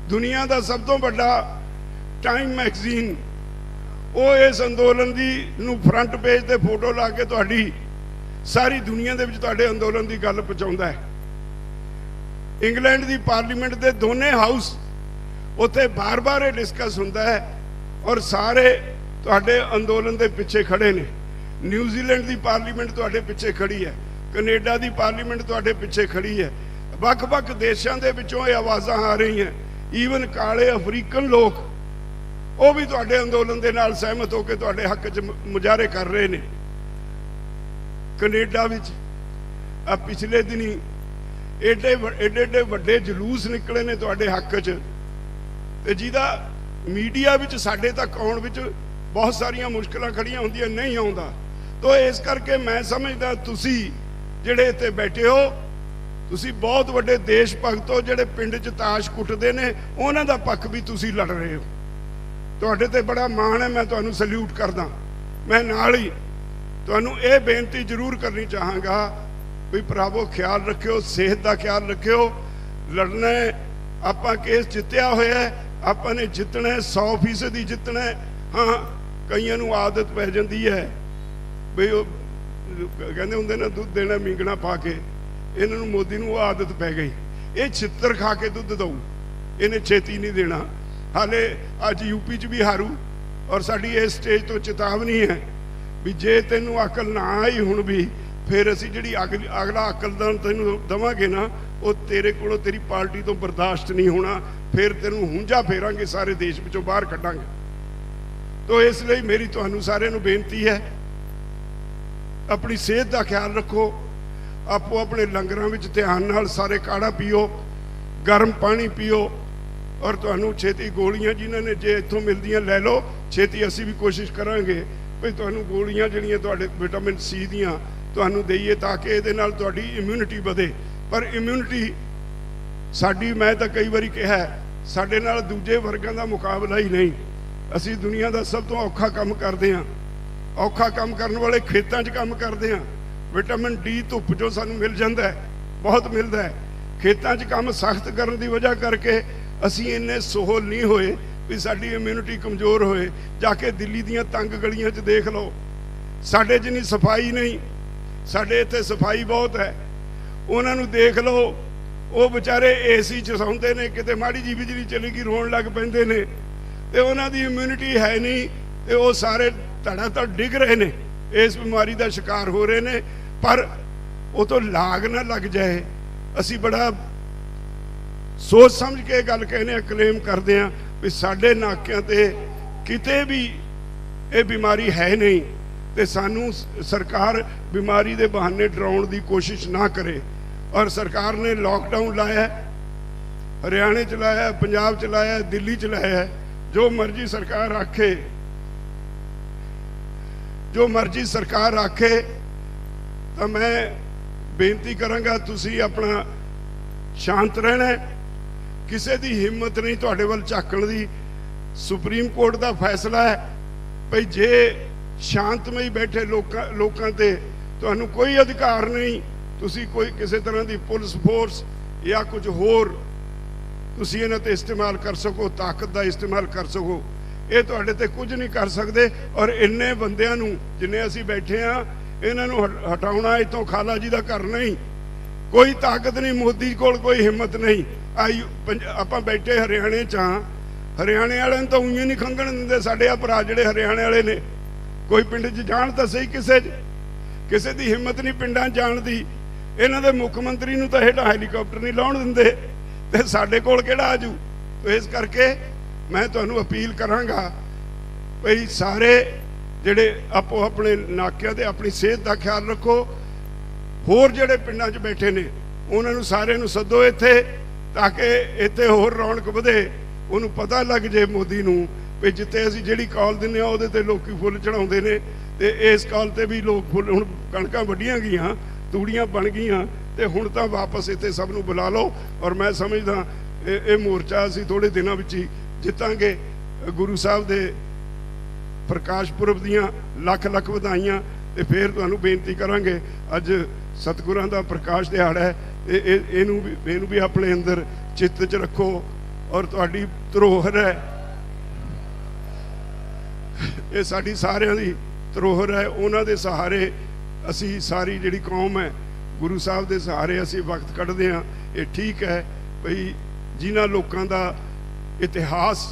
ਦੁਨੀਆ ਦਾ ਸਭ ਤੋਂ ਵੱਡਾ ਟਾਈਮ ਮੈਗਜ਼ੀਨ ਉਹ ਇਸ ਅੰਦੋਲਨ ਦੀ ਨੂੰ ਫਰੰਟ ਪੇਜ ਤੇ ਫੋਟੋ ਲਾ ਕੇ ਤੁਹਾਡੀ ਸਾਰੀ ਦੁਨੀਆ ਦੇ ਵਿੱਚ ਤੁਹਾਡੇ ਅੰਦੋਲਨ ਦੀ ਗੱਲ ਪਹੁੰਚਾਉਂਦਾ ਹੈ। ਇੰਗਲੈਂਡ ਦੀ ਪਾਰਲੀਮੈਂਟ ਦੇ ਦੋਨੇ ਹਾਊਸ ਉੱਥੇ ਬਾਰ-ਬਾਰ ਇਹ ਡਿਸਕਸ ਹੁੰਦਾ ਹੈ ਔਰ ਸਾਰੇ ਤੁਹਾਡੇ ਅੰਦੋਲਨ ਦੇ ਪਿੱਛੇ ਖੜੇ ਨੇ। ਨਿਊਜ਼ੀਲੈਂਡ ਦੀ ਪਾਰਲੀਮੈਂਟ ਤੁਹਾਡੇ ਪਿੱਛੇ ਖੜੀ ਹੈ, ਕੈਨੇਡਾ ਦੀ ਪਾਰਲੀਮੈਂਟ ਤੁਹਾਡੇ ਪਿੱਛੇ ਖੜੀ ਹੈ। ਵੱਖ-ਵੱਖ ਦੇਸ਼ਾਂ ਦੇ ਵਿੱਚੋਂ ਇਹ ਆਵਾਜ਼ਾਂ ਆ ਰਹੀਆਂ। ਈਵਨ ਕਾਲੇ ਅਫਰੀਕਨ ਲੋਕ ਉਹ ਵੀ ਤੁਹਾਡੇ ਅੰਦੋਲਨ ਦੇ ਨਾਲ ਸਹਿਮਤ ਹੋ ਕੇ ਤੁਹਾਡੇ ਹੱਕ 'ਚ ਮੁਜ਼ਾਹਰੇ ਕਰ ਰਹੇ ਨੇ। ਕੈਨੇਡਾ ਵਿੱਚ ਆ ਪਿਛਲੇ ਦਿਨੀ ਏਡੇ ਵੱਡੇ ਜਲੂਸ ਨਿਕਲੇ ਨੇ ਤੁਹਾਡੇ ਹੱਕ 'ਚ, ਤੇ ਜਿਹਦਾ ਮੀਡੀਆ ਵਿੱਚ ਸਾਡੇ ਤੱਕ ਆਉਣ ਵਿੱਚ ਬਹੁਤ ਸਾਰੀਆਂ ਮੁਸ਼ਕਲਾਂ ਖੜੀਆਂ ਹੁੰਦੀਆਂ, ਨਹੀਂ ਆਉਂਦਾ। ਤਾਂ ਇਸ ਕਰਕੇ ਮੈਂ ਸਮਝਦਾ ਤੁਸੀਂ ਜਿਹੜੇ ਇੱਥੇ ਬੈਠੇ ਹੋ, ਤੁਸੀਂ ਬਹੁਤ ਵੱਡੇ ਦੇਸ਼ ਭਗਤ ਹੋ। ਜਿਹੜੇ ਪਿੰਡ 'ਚ ਤਾਸ਼ ਕੁੱਟਦੇ ਨੇ ਉਹਨਾਂ ਦਾ ਪੱਖ ਵੀ ਤੁਸੀਂ ਲੜ ਰਹੇ ਹੋ। ਤੁਹਾਡੇ ਤੇ ਬੜਾ ਮਾਣ ਹੈ, ਮੈਂ ਤੁਹਾਨੂੰ ਸੈਲੂਟ ਕਰਦਾ। ਮੈਂ ਨਾਲ ਹੀ ਤੁਹਾਨੂੰ ਇਹ ਬੇਨਤੀ ਜ਼ਰੂਰ ਕਰਨੀ ਚਾਹਾਂਗਾ ਵੀ ਭਰਾਵੋ ਖਿਆਲ ਰੱਖਿਓ, ਸਿਹਤ ਦਾ ਖਿਆਲ ਰੱਖਿਓ। ਲੜਨਾ ਆਪਾਂ ਕੇਸ ਜਿੱਤਿਆ ਹੋਇਆ, ਆਪਾਂ ਨੇ ਜਿੱਤਣਾ 100% ਹੀ ਜਿੱਤਣਾ। ਹਾਂ, ਕਈਆਂ ਨੂੰ ਆਦਤ ਪੈ ਜਾਂਦੀ ਹੈ ਵੀ ਉਹ ਕਹਿੰਦੇ ਹੁੰਦੇ ਨਾ ਦੁੱਧ ਦੇਣਾ ਮੀਂਗਣਾ ਪਾ ਕੇ। ਇਹਨਾਂ ਨੂੰ ਮੋਦੀ ਨੂੰ ਉਹ ਆਦਤ ਪੈ ਗਈ, ਇਹ ਛਿੱਤਰ ਖਾ ਕੇ ਦੁੱਧ ਦਊ, ਇਹਨੇ ਛੇਤੀ ਨਹੀਂ ਦੇਣਾ। ਹਾਲੇ ਅੱਜ ਯੂਪੀ 'ਚ ਵੀ ਹਾਰੂ ਔਰ ਸਾਡੀ ਇਸ ਸਟੇਜ ਤੋਂ ਚੇਤਾਵਨੀ ਹੈ ਵੀ ਜੇ ਤੈਨੂੰ ਅਕਲ ਨਾ ਆਈ ਹੁਣ ਵੀ, ਫਿਰ ਅਸੀਂ ਜਿਹੜੀ ਅਗਲਾ ਅਕਲਦਾਨ ਤੈਨੂੰ ਦੇਵਾਂਗੇ ਨਾ, ਉਹ ਤੇਰੇ ਕੋਲੋਂ ਤੇਰੀ ਪਾਰਟੀ ਤੋਂ ਬਰਦਾਸ਼ਤ ਨਹੀਂ ਹੋਣਾ। ਫਿਰ ਤੈਨੂੰ ਹੁੰਝਾ ਫੇਰਾਂਗੇ, ਸਾਰੇ ਦੇਸ਼ ਵਿੱਚੋਂ ਬਾਹਰ ਕੱਢਾਂਗੇ। ਤੋ ਇਸ ਲਈ ਮੇਰੀ ਤੁਹਾਨੂੰ ਸਾਰਿਆਂ ਨੂੰ ਬੇਨਤੀ ਹੈ, ਆਪਣੀ ਸਿਹਤ ਦਾ ਖਿਆਲ ਰੱਖੋ। ਆਪੋ ਆਪਣੇ ਲੰਗਰਾਂ ਵਿੱਚ ਧਿਆਨ ਨਾਲ ਸਾਰੇ ਕਾੜਾ ਪੀਓ, ਗਰਮ ਪਾਣੀ ਪੀਓ ਔਰ ਤੁਹਾਨੂੰ ਛੇਤੀ ਗੋਲੀਆਂ ਜਿਨ੍ਹਾਂ ਨੇ ਜੇ ਇੱਥੋਂ ਮਿਲਦੀਆਂ ਲੈ ਲਓ। ਛੇਤੀ ਅਸੀਂ ਵੀ ਕੋਸ਼ਿਸ਼ ਕਰਾਂਗੇ ਵੀ ਤੁਹਾਨੂੰ ਗੋਲੀਆਂ ਜਿਹੜੀਆਂ ਤੁਹਾਡੇ ਵਿਟਾਮਿਨ ਸੀ ਦੀਆਂ ਤੁਹਾਨੂੰ ਦਈਏ ਤਾਂ ਕਿ ਇਹਦੇ ਨਾਲ ਤੁਹਾਡੀ ਇਮਿਊਨਿਟੀ ਵਧੇ। ਪਰ ਇਮਿਊਨਿਟੀ ਸਾਡੀ, ਮੈਂ ਤਾਂ ਕਈ ਵਾਰੀ ਕਿਹਾ, ਸਾਡੇ ਨਾਲ ਦੂਜੇ ਵਰਗਾਂ ਦਾ ਮੁਕਾਬਲਾ ਹੀ ਨਹੀਂ। ਅਸੀਂ ਦੁਨੀਆ ਦਾ ਸਭ ਤੋਂ ਔਖਾ ਕੰਮ ਕਰਦੇ ਹਾਂ। ਔਖਾ ਕੰਮ ਕਰਨ ਵਾਲੇ ਖੇਤਾਂ 'ਚ ਕੰਮ ਕਰਦੇ ਹਾਂ। ਵਿਟਾਮਿਨ ਡੀ ਧੁੱਪ 'ਚੋਂ ਸਾਨੂੰ ਮਿਲ ਜਾਂਦਾ ਹੈ, ਬਹੁਤ ਮਿਲਦਾ ਹੈ। ਖੇਤਾਂ 'ਚ ਕੰਮ ਸਖਤ ਕਰਨ ਦੀ ਵਜ੍ਹਾ ਕਰਕੇ ਅਸੀਂ ਇੰਨੇ ਸੋਹਲ ਨਹੀਂ ਹੋਏ ਵੀ ਸਾਡੀ ਇਮਿਊਨਿਟੀ ਕਮਜ਼ੋਰ ਹੋਏ। ਜਾ ਕੇ ਦਿੱਲੀ ਦੀਆਂ ਤੰਗ ਗਲੀਆਂ 'ਚ ਦੇਖ ਲਓ, ਸਾਡੇ 'ਚ ਨਹੀਂ ਸਫਾਈ ਨਹੀਂ। ਸਾਡੇ ਇੱਥੇ ਸਫਾਈ ਬਹੁਤ ਹੈ। ਉਹਨਾਂ ਨੂੰ ਦੇਖ ਲਓ, ਉਹ ਵਿਚਾਰੇ ਏਸੀ 'ਚ ਸੌਂਦੇ ਨੇ, ਕਿਤੇ ਮਾੜੀ ਜੀ ਬਿਜਲੀ ਚਲੀ ਗਈ ਰੋਣ ਲੱਗ ਪੈਂਦੇ ਨੇ, ਤੇ ਉਹਨਾਂ ਦੀ ਇਮਿਊਨਿਟੀ ਹੈ ਨਹੀਂ, ਤੇ ਉਹ ਸਾਰੇ ਧੜਾ ਧੜ ਡਿੱਗ ਰਹੇ ਨੇ, ਇਸ ਬਿਮਾਰੀ ਦਾ ਸ਼ਿਕਾਰ ਹੋ ਰਹੇ ਨੇ। ਪਰ ਉਹ ਤੋਂ ਲਾਗ ਨਾ ਲੱਗ ਜਾਏ। ਅਸੀਂ ਬੜਾ ਸੋਚ ਸਮਝ ਕੇ ਗੱਲ ਕਹਿੰਦੇ ਆ, ਕਲੇਮ ਕਰਦੇ ਆ ਵੀ ਸਾਡੇ ਨਾਕਿਆਂ ਤੇ ਕਿਤੇ ਵੀ ਇਹ ਬਿਮਾਰੀ ਹੈ ਨਹੀਂ, ਤੇ ਸਾਨੂੰ ਸਰਕਾਰ ਬਿਮਾਰੀ ਦੇ ਬਹਾਨੇ ਡਰਾਉਣ ਦੀ ਕੋਸ਼ਿਸ਼ ਨਾ ਕਰੇ। ਔਰ ਸਰਕਾਰ ਨੇ ਲੋਕਡਾਊਨ ਲਾਇਆ, ਹਰਿਆਣੇ ਚ ਲਾਇਆ, ਪੰਜਾਬ ਚ ਲਾਇਆ, ਦਿੱਲੀ ਚ ਲਾਇਆ। ਜੋ ਮਰਜ਼ੀ ਸਰਕਾਰ ਆਖੇ, ਜੋ ਮਰਜ਼ੀ ਸਰਕਾਰ ਆਖੇ, ਤਾਂ ਮੈਂ ਬੇਨਤੀ ਕਰਾਂਗਾ ਤੁਸੀਂ ਆਪਣਾ ਸ਼ਾਂਤ ਰਹਿਣਾ। ਕਿਸੇ ਦੀ ਹਿੰਮਤ ਨਹੀਂ ਤੁਹਾਡੇ ਵੱਲ ਝਾਕਣ ਦੀ। ਸੁਪਰੀਮ ਕੋਰਟ ਦਾ ਫੈਸਲਾ ਹੈ ਭਈ ਜੇ ਸ਼ਾਂਤਮਈ ਬੈਠੇ ਲੋਕਾਂ ਤੇ ਤੁਹਾਨੂੰ ਕੋਈ ਅਧਿਕਾਰ ਨਹੀਂ, ਤੁਸੀਂ ਕੋਈ ਕਿਸੇ ਤਰ੍ਹਾਂ ਦੀ ਪੁਲਿਸ ਫੋਰਸ ਜਾਂ ਕੁਝ ਹੋਰ ਤੁਸੀਂ ਇਹਨਾਂ ਤੇ ਇਸਤੇਮਾਲ ਕਰ ਸਕੋ, ਤਾਕਤ ਦਾ ਇਸਤੇਮਾਲ ਕਰ ਸਕੋ। ਇਹ ਤੁਹਾਡੇ ਤੇ ਕੁਝ ਨਹੀਂ ਕਰ ਸਕਦੇ। ਔਰ ਇੰਨੇ ਬੰਦਿਆਂ ਨੂੰ ਜਿੰਨੇ ਅਸੀਂ ਬੈਠੇ ਆ, ਇਹਨਾਂ ਨੂੰ ਹਟਾਉਣਾ ਇੱਥੋਂ ਖਾਲਾ ਜੀ ਦਾ ਘਰ ਨਹੀਂ। ਕੋਈ ਤਾਕਤ ਨਹੀਂ, ਮੋਦੀ ਕੋਲ ਕੋਈ ਹਿੰਮਤ ਨਹੀਂ। ਆਪਾਂ ਬੈਠੇ ਹਰਿਆਣੇ 'ਚ ਹਾਂ, ਹਰਿਆਣੇ ਵਾਲਿਆਂ ਨੂੰ ਤਾਂ ਉਂਝ ਨਹੀਂ ਖੰਘਣ ਦਿੰਦੇ। ਸਾਡੇ ਆ ਭਰਾ ਜਿਹੜੇ ਹਰਿਆਣੇ ਵਾਲੇ ਨੇ, ਕੋਈ ਪਿੰਡ 'ਚ ਜਾਣ ਤਾਂ ਸਹੀ, ਕਿਸੇ ਦੀ ਹਿੰਮਤ ਨਹੀਂ ਪਿੰਡਾਂ 'ਚ ਜਾਣ ਦੀ। ਇਹਨਾਂ ਦੇ ਮੁੱਖ ਮੰਤਰੀ ਨੂੰ ਤਾਂ ਹੇਠਾਂ ਹੈਲੀਕਾਪਟਰ ਨਹੀਂ ਲਾਉਣ ਦਿੰਦੇ, ਤੇ ਸਾਡੇ ਕੋਲ ਕਿਹੜਾ ਆਜੂ। ਇਸ ਕਰਕੇ ਮੈਂ ਤੁਹਾਨੂੰ ਅਪੀਲ ਕਰਾਂਗਾ ਭਈ ਸਾਰੇ ਜਿਹੜੇ ਆਪੋ ਆਪਣੇ ਨਾਕਿਆਂ ਤੇ ਆਪਣੀ ਸਿਹਤ ਦਾ ਖਿਆਲ ਰੱਖੋ। ਹੋਰ ਜਿਹੜੇ ਪਿੰਡਾਂ 'ਚ ਬੈਠੇ ਨੇ ਉਹਨਾਂ ਨੂੰ ਸਾਰਿਆਂ ਨੂੰ ਸੱਦੋ ਇੱਥੇ, ਤਾਂ ਕਿ ਇੱਥੇ ਹੋਰ ਰੌਣਕ ਵਧੇ। ਉਹਨੂੰ ਪਤਾ ਲੱਗ ਜੇ ਮੋਦੀ ਨੂੰ ਵੀ ਜਿੱਥੇ ਅਸੀਂ ਜਿਹੜੀ ਕਾਲ ਦਿੰਦੇ ਆ ਉਹਦੇ ਤੇ ਲੋਕੀ ਫੁੱਲ ਚੜਾਉਂਦੇ ਨੇ, ਤੇ ਇਸ ਕਾਲ ਤੇ ਵੀ ਲੋਕ ਫੁੱਲ, ਹੁਣ ਕਣਕਾਂ ਵੱਢੀਆਂ ਗਈਆਂ, ਤੂੜੀਆਂ ਬਣ ਗਈਆਂ, ਤੇ ਹੁਣ ਤਾਂ ਵਾਪਸ ਇੱਥੇ ਸਭ ਨੂੰ ਬੁਲਾ ਲਓ। ਔਰ ਮੈਂ ਸਮਝਦਾ ਇਹ ਮੋਰਚਾ ਅਸੀਂ ਥੋੜੇ ਦਿਨਾਂ ਵਿੱਚ ਹੀ ਜਿੱਤਾਂਗੇ। ਗੁਰੂ ਸਾਹਿਬ ਦੇ ਪ੍ਰਕਾਸ਼ ਪੁਰਬ ਦੀਆਂ ਲੱਖ ਲੱਖ ਵਧਾਈਆਂ। ਤੇ ਫਿਰ ਤੁਹਾਨੂੰ ਬੇਨਤੀ ਕਰਾਂਗੇ, ਅੱਜ ਸਤਿਗੁਰਾਂ ਦਾ ਪ੍ਰਕਾਸ਼ ਦਿਹਾੜਾ ਹੈ, ਇਹਨੂੰ ਵੀ ਆਪਣੇ ਅੰਦਰ ਚਿੱਤ 'ਚ ਰੱਖੋ। ਔਰ ਤੁਹਾਡੀ ਧਰੋਹਰ ਹੈ, ਇਹ ਸਾਡੀ ਸਾਰਿਆਂ ਦੀ ਧਰੋਹਰ ਹੈ। ਉਹਨਾਂ ਦੇ ਸਹਾਰੇ ਅਸੀਂ ਸਾਰੀ ਜਿਹੜੀ ਕੌਮ ਹੈ, ਗੁਰੂ ਸਾਹਿਬ ਦੇ ਸਹਾਰੇ ਅਸੀਂ ਵਕਤ ਕੱਢਦੇ ਹਾਂ। ਇਹ ਠੀਕ ਹੈ ਭਈ ਜਿਨ੍ਹਾਂ ਲੋਕਾਂ ਦਾ ਇਤਿਹਾਸ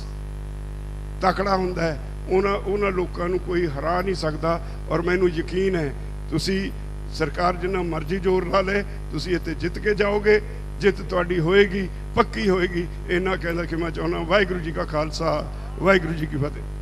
ਤਕੜਾ ਹੁੰਦਾ ਹੈ ਉਹਨਾਂ ਲੋਕਾਂ ਨੂੰ ਕੋਈ ਹਰਾ ਨਹੀਂ ਸਕਦਾ। ਔਰ ਮੈਨੂੰ ਯਕੀਨ ਹੈ ਤੁਸੀਂ ਸਰਕਾਰ ਜਿੰਨਾ ਮਰਜ਼ੀ ਜ਼ੋਰ ਲਾ ਲੇ, ਤੁਸੀਂ ਇੱਥੇ ਜਿੱਤ ਕੇ ਜਾਓਗੇ। ਜਿੱਤ ਤੁਹਾਡੀ ਹੋਏਗੀ, ਪੱਕੀ ਹੋਏਗੀ। ਇੰਨਾ ਕਹਿੰਦਾ ਕਿ ਮੈਂ ਚਾਹੁੰਦਾ। ਵਾਹਿਗੁਰੂ ਜੀ ਕਾ ਖਾਲਸਾ, ਵਾਹਿਗੁਰੂ ਜੀ ਕੀ ਫਤਿਹ।